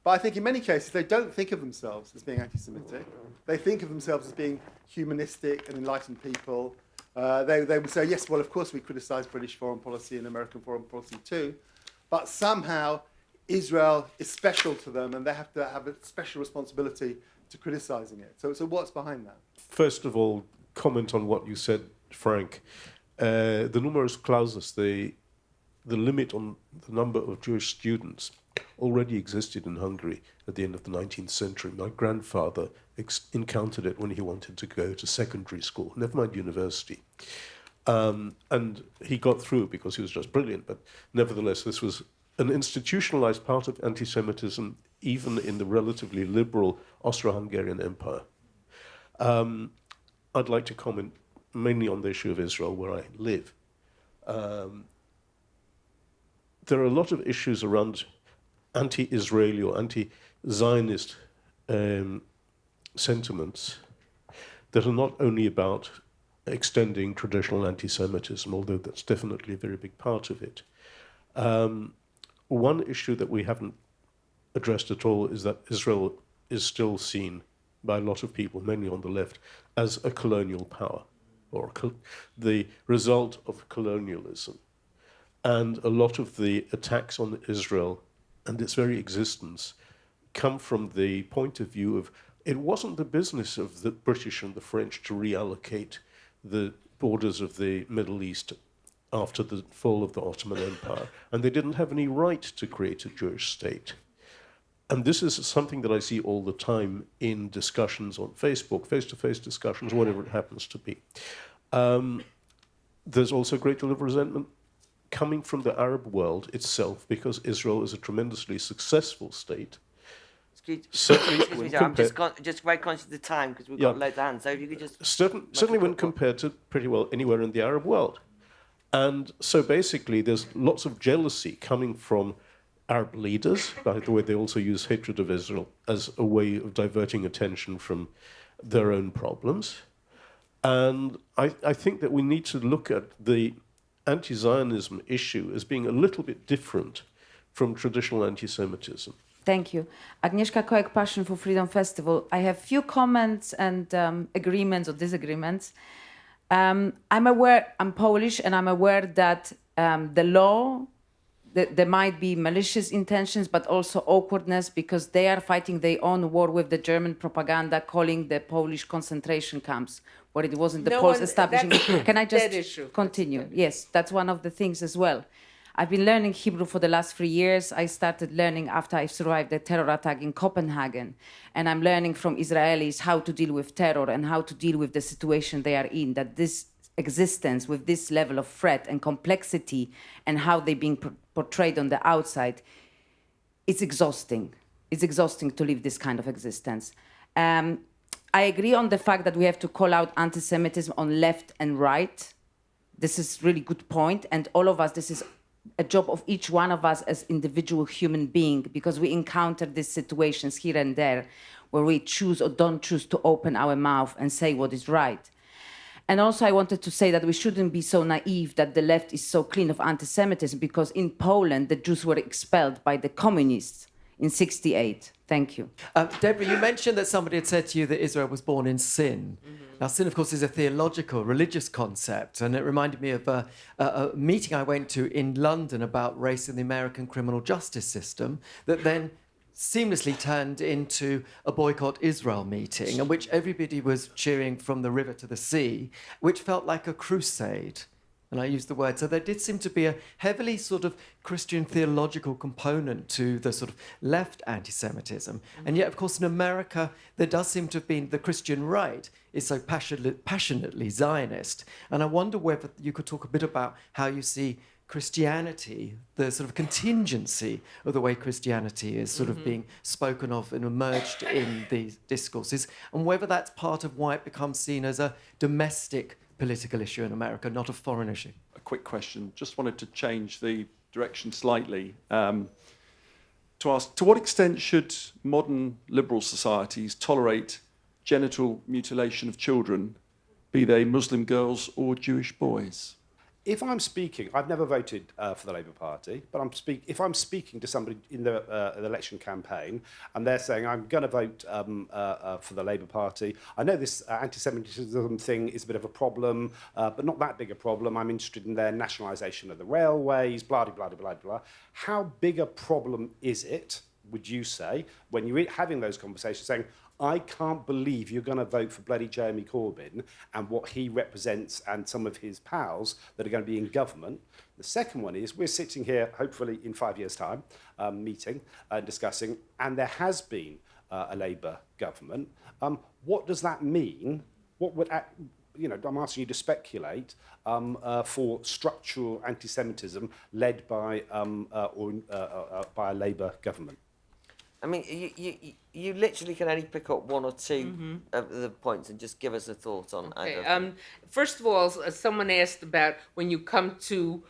But I think in many cases, they don't think of themselves as being anti-Semitic. They think of themselves as being humanistic and enlightened people. They would say, yes, well, of course we criticize British foreign policy and American foreign policy too, but somehow Israel is special to them and they have to have a special responsibility to criticizing it. So what's behind that? First of all, comment on what you said, Frank. The numerus clausus, the limit on the number of Jewish students, already existed in Hungary at the end of the 19th century. My grandfather encountered it when he wanted to go to secondary school, never mind university. And he got through because he was just brilliant, but nevertheless, this was an institutionalized part of anti-Semitism, even in the relatively liberal Austro-Hungarian Empire. I'd like to comment mainly on the issue of Israel, where I live. There are a lot of issues around anti-Israeli or anti-Zionist sentiments that are not only about extending traditional anti-Semitism, although that's definitely a very big part of it. One issue that we haven't addressed at all is that Israel is still seen by a lot of people, mainly on the left, as a colonial power, or the result of colonialism. And a lot of the attacks on Israel and its very existence come from the point of view of it wasn't the business of the British and the French to reallocate the borders of the Middle East after the fall of the Ottoman Empire, and they didn't have any right to create a Jewish state. And this is something that I see all the time in discussions on Facebook, face-to-face discussions, whatever it happens to be. There's also a great deal of resentment coming from the Arab world itself, because Israel is a tremendously successful state. Excuse me, Joe, I'm just very conscious of the time because we've got loads of hands. So if you could just... Certainly when compared to pretty well anywhere in the Arab world. And so basically there's lots of jealousy coming from Arab leaders. By the way, they also use hatred of Israel as a way of diverting attention from their own problems. And I think that we need to look at the anti-Zionism issue as being a little bit different from traditional anti-Semitism. Thank you. Agnieszka Koek, Passion for Freedom Festival. I have few comments and agreements or disagreements. I'm Polish, and I'm aware that the law, there might be malicious intentions, but also awkwardness, because they are fighting their own war with the German propaganda, calling the Polish concentration camps, where it wasn't the Poles establishing. Can I just continue? Yes, that's one of the things as well. I've been learning Hebrew for the last 3 years. I started learning after I survived the terror attack in Copenhagen. And I'm learning from Israelis how to deal with terror and how to deal with the situation they are in, that this existence with this level of threat and complexity and how they're being portrayed on the outside, it's exhausting. It's exhausting to live this kind of existence. I agree on the fact that we have to call out anti-Semitism on left and right. This is really good point. And all of us, this is a job of each one of us as individual human being, because we encounter these situations here and there where we choose or don't choose to open our mouth and say what is right. And also I wanted to say that we shouldn't be so naive that the left is so clean of anti-Semitism, because in Poland, the Jews were expelled by the communists in 1968. Thank you. Deborah, you mentioned that somebody had said to you that Israel was born in sin. Now, sin, of course, is a theological, religious concept, and it reminded me of a meeting I went to in London about race in the American criminal justice system that then seamlessly turned into a boycott Israel meeting, in which everybody was cheering from the river to the sea, which felt like a crusade. And I use the word. So there did seem to be a heavily sort of Christian theological component to the sort of left anti-Semitism. And yet, of course, in America, there does seem to have been the Christian right is so passionately Zionist. And I wonder whether you could talk a bit about how you see Christianity, the sort of contingency of the way Christianity is sort of being spoken of and emerged in these discourses, and whether that's part of why it becomes seen as a domestic political issue in America, not a foreign issue. A quick question. Just wanted to change the direction slightly to ask, to what extent should modern liberal societies tolerate genital mutilation of children, be they Muslim girls or Jewish boys? If I'm speaking, I've never voted for the Labour Party, but if I'm speaking to somebody in the election campaign and they're saying, I'm going to vote for the Labour Party, I know this anti-Semitism thing is a bit of a problem, but not that big a problem. I'm interested in their nationalisation of the railways, blah, blah, blah, blah, blah. How big a problem is it, would you say, when you're having those conversations saying, I can't believe you're going to vote for bloody Jeremy Corbyn and what he represents and some of his pals that are going to be in government. The second one is we're sitting here, hopefully in 5 years' time, meeting and discussing, and there has been a Labour government. What does that mean? What would, I'm asking you to speculate for structural anti-Semitism led by a Labour government. I mean, you literally can only pick up one or two of the points and just give us a thought on either. Okay. First of all, someone asked about when you come to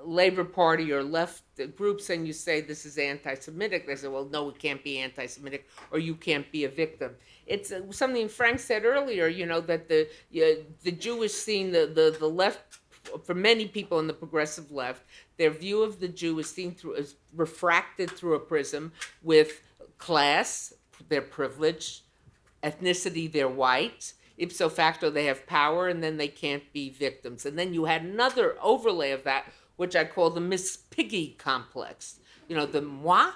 Labour Party or left groups and you say this is anti-Semitic, they say, well, no, it can't be anti-Semitic, or you can't be a victim. It's something Frank said earlier, that the Jewish scene, the left, for many people in the progressive left, their view of the Jew is refracted through a prism with class, their privilege, ethnicity, they're white, ipso facto they have power, and then they can't be victims. And then you had another overlay of that, which I call the Miss Piggy complex. The moi,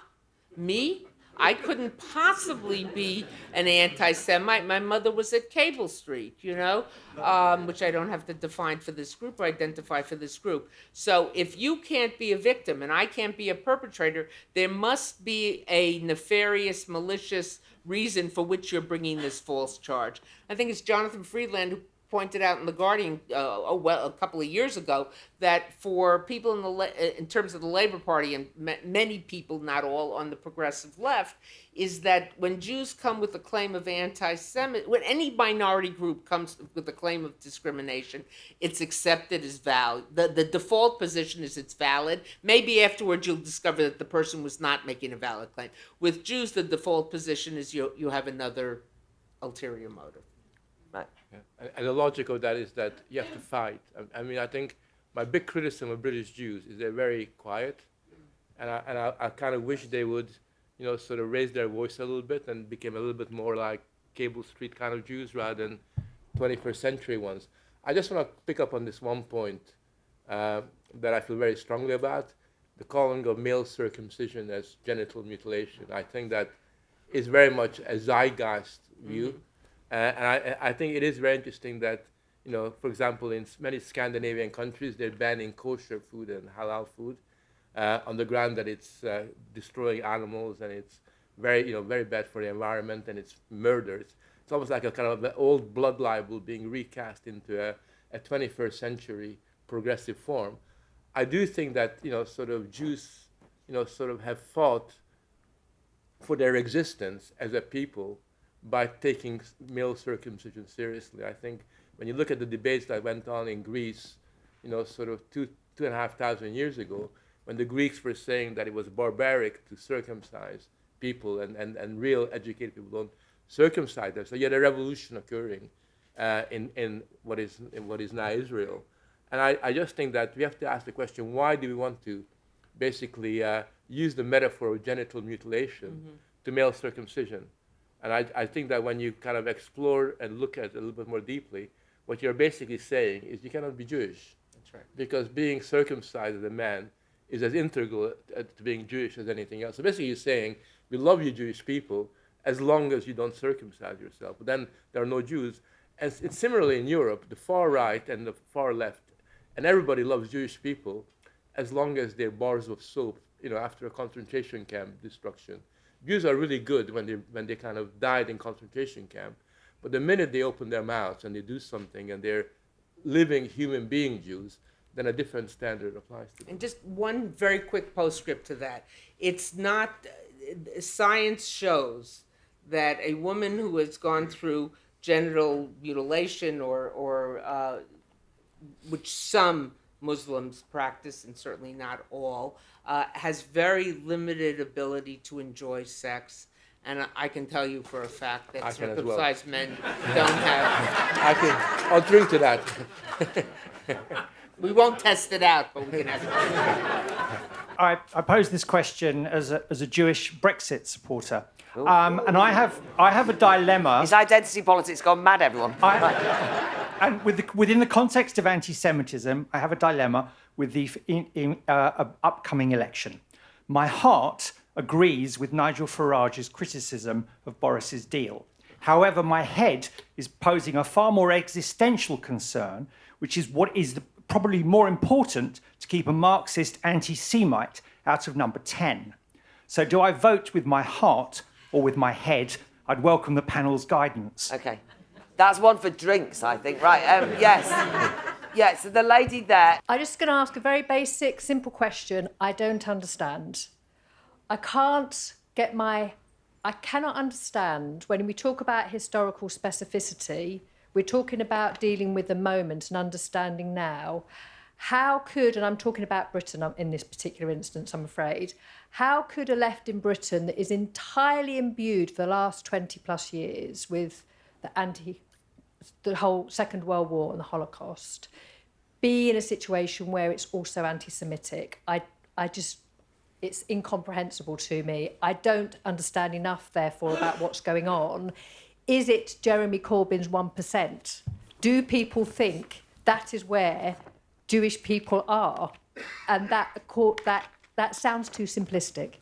me. I couldn't possibly be an anti-Semite. My mother was at Cable Street, which I don't have to define for this group or identify for this group. So if you can't be a victim and I can't be a perpetrator, there must be a nefarious, malicious reason for which you're bringing this false charge. I think it's Jonathan Friedland who pointed out in The Guardian a couple of years ago that for people in terms of the Labour Party and many people, not all, on the progressive left, is that when Jews come with the claim of anti-Semitism, when any minority group comes with a claim of discrimination, it's accepted as valid. The default position is it's valid. Maybe afterwards you'll discover that the person was not making a valid claim. With Jews, the default position is you have another ulterior motive. Right. Yeah. And the logic of that is that you have to fight. I mean, I think my big criticism of British Jews is they're very quiet, and I kind of wish they would, sort of raise their voice a little bit and become a little bit more like Cable Street kind of Jews rather than 21st century ones. I just want to pick up on this one point that I feel very strongly about, the calling of male circumcision as genital mutilation. I think that is very much a zeitgeist view. And I think it is very interesting that For example, in many Scandinavian countries, they're banning kosher food and halal food on the ground that it's destroying animals and it's very bad for the environment and it's murder. It's almost like a kind of an old blood libel being recast into a 21st century progressive form. I do think that sort of Jews sort of have fought for their existence as a people by taking male circumcision seriously. I think when you look at the debates that went on in Greece, sort of 2,500 years ago, when the Greeks were saying that it was barbaric to circumcise people and real educated people don't circumcise them. So you had a revolution occurring in what is now Israel. And I just think that we have to ask the question, why do we want to basically use the metaphor of genital mutilation to male circumcision? And I think that when you kind of explore and look at it a little bit more deeply, what you're basically saying is you cannot be Jewish. That's right. Because being circumcised as a man is as integral to being Jewish as anything else. So basically you're saying, we love you Jewish people as long as you don't circumcise yourself. But then there are no Jews. And it's similarly in Europe, the far right and the far left, and everybody loves Jewish people as long as they're bars of soap, after a concentration camp destruction. Jews are really good when they kind of died in concentration camp. But the minute they open their mouths and they do something and they're living human being Jews, then a different standard applies to them. And just one very quick postscript to that. It's not, science shows that a woman who has gone through genital mutilation or which some Muslims practice, and certainly not all, has very limited ability to enjoy sex. And I can tell you for a fact that circumcised men don't have. I'll drink to that. We won't test it out, but we can have it. I pose this question as a Jewish Brexit supporter, and I have a dilemma. Is identity politics gone mad, everyone? And within the context of anti-Semitism, I have a dilemma with the upcoming election. My heart agrees with Nigel Farage's criticism of Boris's deal. However, my head is posing a far more existential concern, which is what is probably more important to keep a Marxist anti-Semite out of number 10. So do I vote with my heart or with my head? I'd welcome the panel's guidance. Okay. That's one for drinks, I think. Right, yes. Yeah, so the lady there. I'm just going to ask a very basic, simple question I don't understand. I cannot understand when we talk about historical specificity, we're talking about dealing with the moment and understanding now. How could, and I'm talking about Britain in this particular instance, I'm afraid, how could a left in Britain that is entirely imbued for the last 20 plus years with the whole Second World War and the Holocaust be in a situation where it's also anti-Semitic? It's incomprehensible to me. I don't understand enough, therefore, about what's going on. Is it Jeremy Corbyn's 1%? Do people think that is where Jewish people are? And that sounds too simplistic.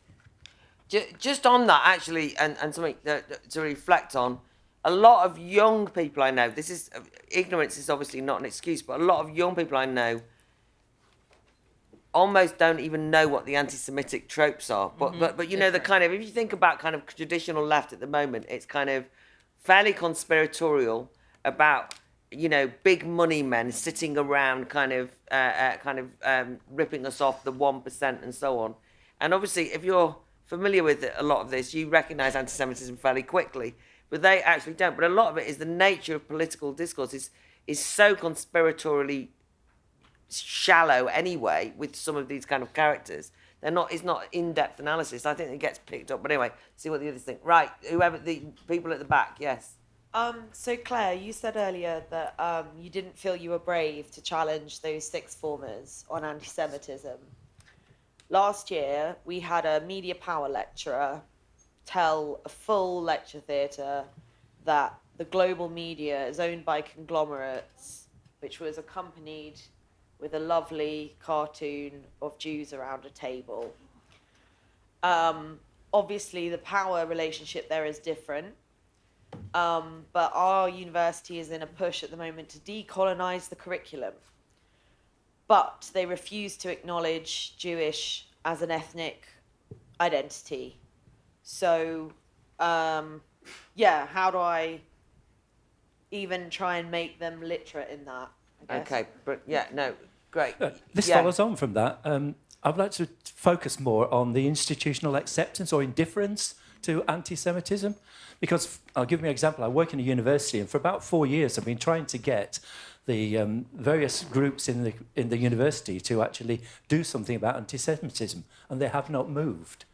Just on that, actually, and something to reflect on, a lot of young people I know, ignorance is obviously not an excuse, but a lot of young people I know almost don't even know what the anti-Semitic tropes are. But the kind of, if you think about kind of traditional left at the moment, it's kind of fairly conspiratorial about, big money men sitting around kind of ripping us off the 1% and so on. And obviously, if you're familiar with a lot of this, you recognise anti-Semitism fairly quickly, but they actually don't. But a lot of it is the nature of political discourse is so conspiratorially shallow anyway with some of these kind of characters. It's not in-depth analysis. I think it gets picked up. But anyway, see what the others think. Right, whoever, the people at the back, yes. So Claire, you said earlier that you didn't feel you were brave to challenge those sixth formers on anti-Semitism. Last year, we had a media power lecturer tell a full lecture theatre that the global media is owned by conglomerates, which was accompanied with a lovely cartoon of Jews around a table. Obviously, the power relationship there is different. but our university is in a push at the moment to decolonize the curriculum. But they refuse to acknowledge Jewish as an ethnic identity. So, yeah, how do I even try and make them literate in that? I guess? Okay, but yeah, no, great. This Yeah. follows on from that. I'd like to focus more on the institutional acceptance or indifference to anti-Semitism, because I'll give you an example. I work in a university, and for about 4 years I've been trying to get the various groups in the university to actually do something about anti-Semitism, and they have not moved.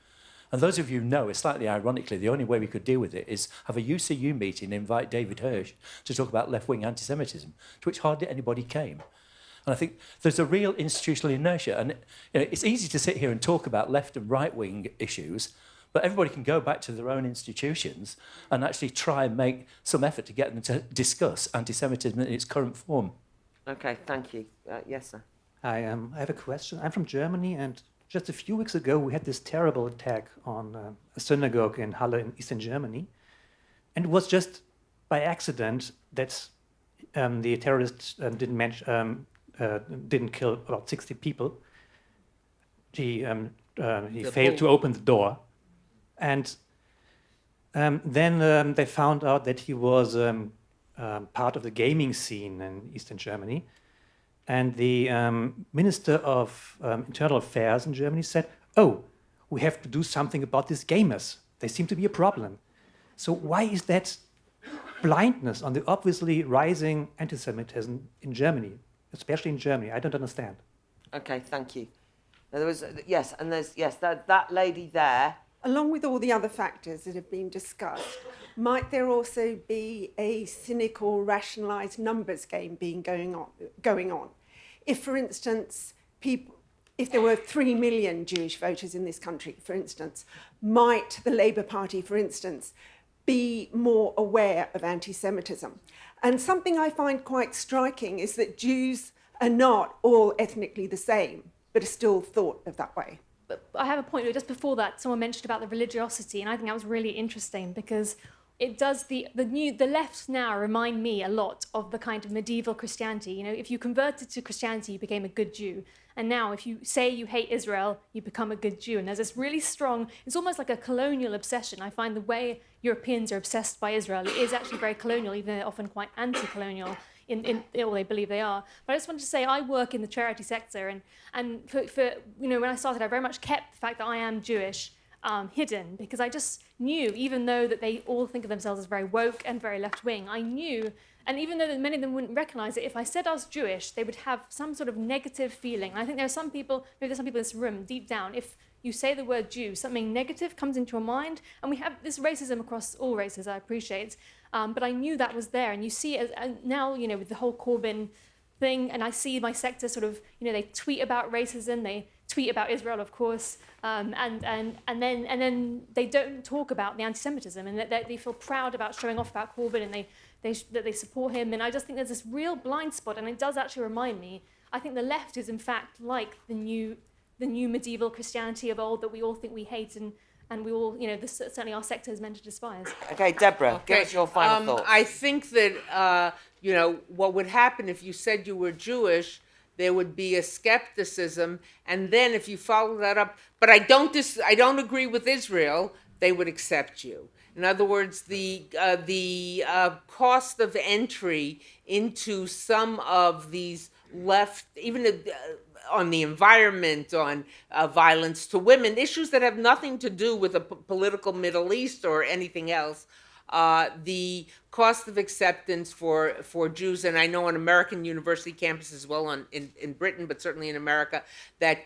And those of you who know, it's slightly ironically, the only way we could deal with it is have a UCU meeting and invite David Hirsch to talk about left-wing anti-Semitism, to which hardly anybody came. And I think there's a real institutional inertia. And it's easy to sit here and talk about left and right-wing issues, but everybody can go back to their own institutions and actually try and make some effort to get them to discuss anti-Semitism in its current form. Okay, thank you. Yes, sir. I have a question. I'm from Germany, and just a few weeks ago, we had this terrible attack on a synagogue in Halle in Eastern Germany. And it was just by accident that the terrorists didn't kill about 60 people. He failed to open the door. And then they found out that he was part of the gaming scene in Eastern Germany. And the Minister of Internal Affairs in Germany said, oh, we have to do something about these gamers. They seem to be a problem. So why is that blindness on the obviously rising anti-Semitism in Germany, especially in Germany? I don't understand. Okay, thank you. Now, there was, yes, and there's, yes, that lady there. Along with all the other factors that have been discussed, might there also be a cynical, rationalised numbers game going on? If, for instance, if there were 3 million Jewish voters in this country, for instance, might the Labour Party, for instance, be more aware of anti-Semitism? And something I find quite striking is that Jews are not all ethnically the same, but are still thought of that way. But I have a point. Just before that, someone mentioned about the religiosity, and I think that was really interesting because it does the left now remind me a lot of the kind of medieval Christianity. You know, if you converted to Christianity, you became a good Jew. And now if you say you hate Israel, you become a good Jew. And there's this really strong, it's almost like a colonial obsession. I find the way Europeans are obsessed by Israel is actually very colonial, even though they're often quite anti-colonial. Or they believe they are. But I just wanted to say I work in the charity sector, and for when I started, I very much kept the fact that I am Jewish hidden, because I just knew, even though that they all think of themselves as very woke and very left-wing, I knew, and even though that many of them wouldn't recognize it, if I said I was Jewish, they would have some sort of negative feeling. And I think there are some people, maybe there's some people in this room, deep down, if you say the word Jew, something negative comes into your mind, and we have this racism across all races, I appreciate, but I knew that was there, and you see it now, with the whole Corbyn thing, and I see my sector sort of, they tweet about racism, they tweet about Israel, of course, and then they don't talk about the anti-Semitism, and that they feel proud about showing off about Corbyn, and that they support him, and I just think there's this real blind spot, and it does actually remind me, I think the left is in fact like the new medieval Christianity of old that we all think we hate, and we all, certainly our sector is meant to despise. Okay, Deborah, give us your final thoughts. I think that, what would happen if you said you were Jewish, there would be a skepticism, and then if you follow that up, but I don't agree with Israel, they would accept you. In other words, the cost of entry into some of these left, even on the environment, on violence to women, issues that have nothing to do with a political Middle East or anything else, the cost of acceptance for Jews, and I know on American university campuses as well in Britain, but certainly in America, that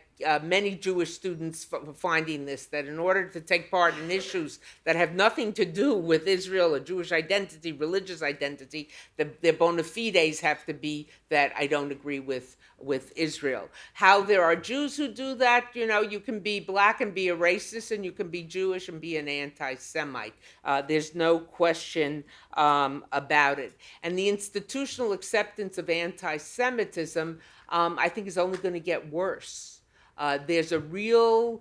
many Jewish students finding this, that in order to take part in issues that have nothing to do with Israel or Jewish identity, religious identity, their bona fides have to be that I don't agree with Israel. How there are Jews who do that, you can be black and be a racist, and you can be Jewish and be an anti-Semite. There's no question about it. And the institutional acceptance of anti-Semitism, I think, is only going to get worse. There's the real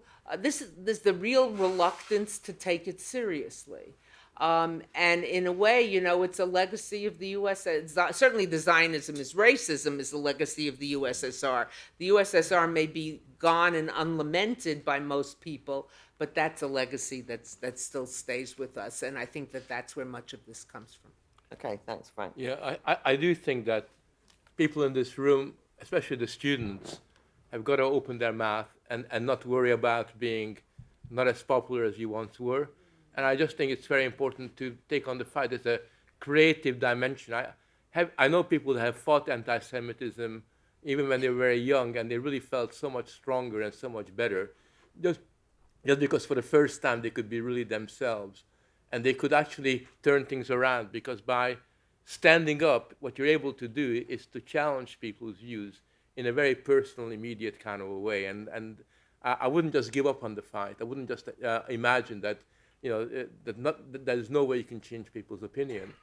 reluctance to take it seriously. And in a way, you know, it's a legacy of the USSR. Certainly the Zionism is racism is a legacy of the USSR. The USSR may be gone and unlamented by most people, but that's a legacy that still stays with us. And I think that that's where much of this comes from. Okay, thanks, Frank. Yeah, I do think that people in this room, especially the students, have got to open their mouth and not worry about being not as popular as you once were. And I just think it's very important to take on the fight. There's a creative dimension. I know people that have fought anti-Semitism even when they were very young, and they really felt so much stronger and so much better, just because for the first time they could be really themselves. And they could actually turn things around, because by standing up, what you're able to do is to challenge people's views in a very personal, immediate kind of a way. And I wouldn't just give up on the fight. I wouldn't just imagine that, you know, that there's no way you can change people's opinion.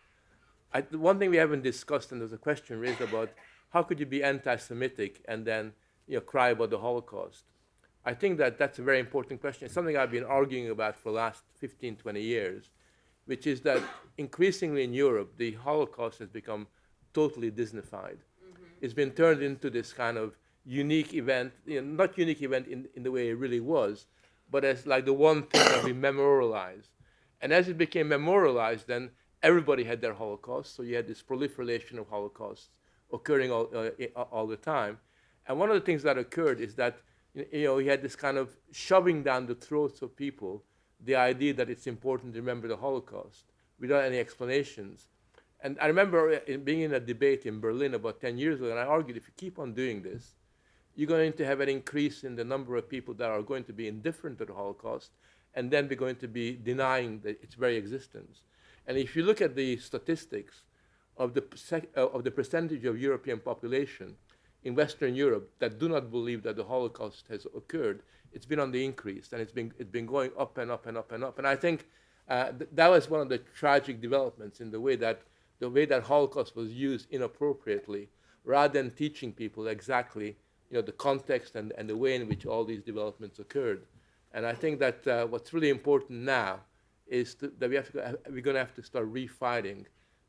The one thing we haven't discussed, and there's a question raised about how could you be anti-Semitic and then, you know, cry about the Holocaust? I think that that's a very important question. It's something I've been arguing about for the last 15, 20 years, which is that increasingly in Europe, the Holocaust has become totally Disneyfied. It's been turned into this kind of unique event, you know, not unique event in the way it really was, but as like the one thing that we memorialized. And as it became memorialized, then everybody had their Holocaust, so you had this proliferation of Holocausts occurring all the time. And one of the things that occurred is that, you know, you had this kind of shoving down the throats of people the idea that it's important to remember the Holocaust without any explanations. And I remember being in a debate in Berlin about 10 years ago, and I argued if you keep on doing this, you're going to have an increase in the number of people that are going to be indifferent to the Holocaust, and then we're going to be denying its very existence. And if you look at the statistics of the percentage of European population in Western Europe that do not believe that the Holocaust has occurred, it's been on the increase, and it's been going up and up and up and up. And I think that was one of the tragic developments in the way that Holocaust was used inappropriately, rather than teaching people exactly, you know, the context and the way in which all these developments occurred. And I think that what's really important now is that we're going to have to start refighting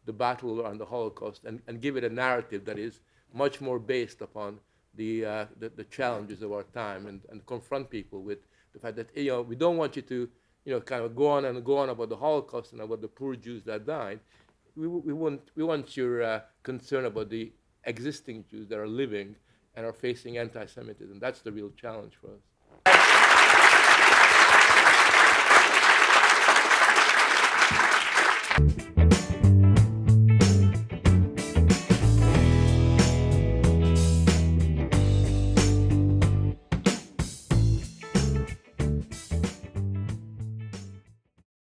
the battle around the Holocaust and give it a narrative that is much more based upon the challenges of our time, and confront people with the fact that, you know, we don't want you to, you know, kind of go on and go on about the Holocaust and about the poor Jews that died. We want your concern about the existing Jews that are living and are facing anti-Semitism. That's the real challenge for us.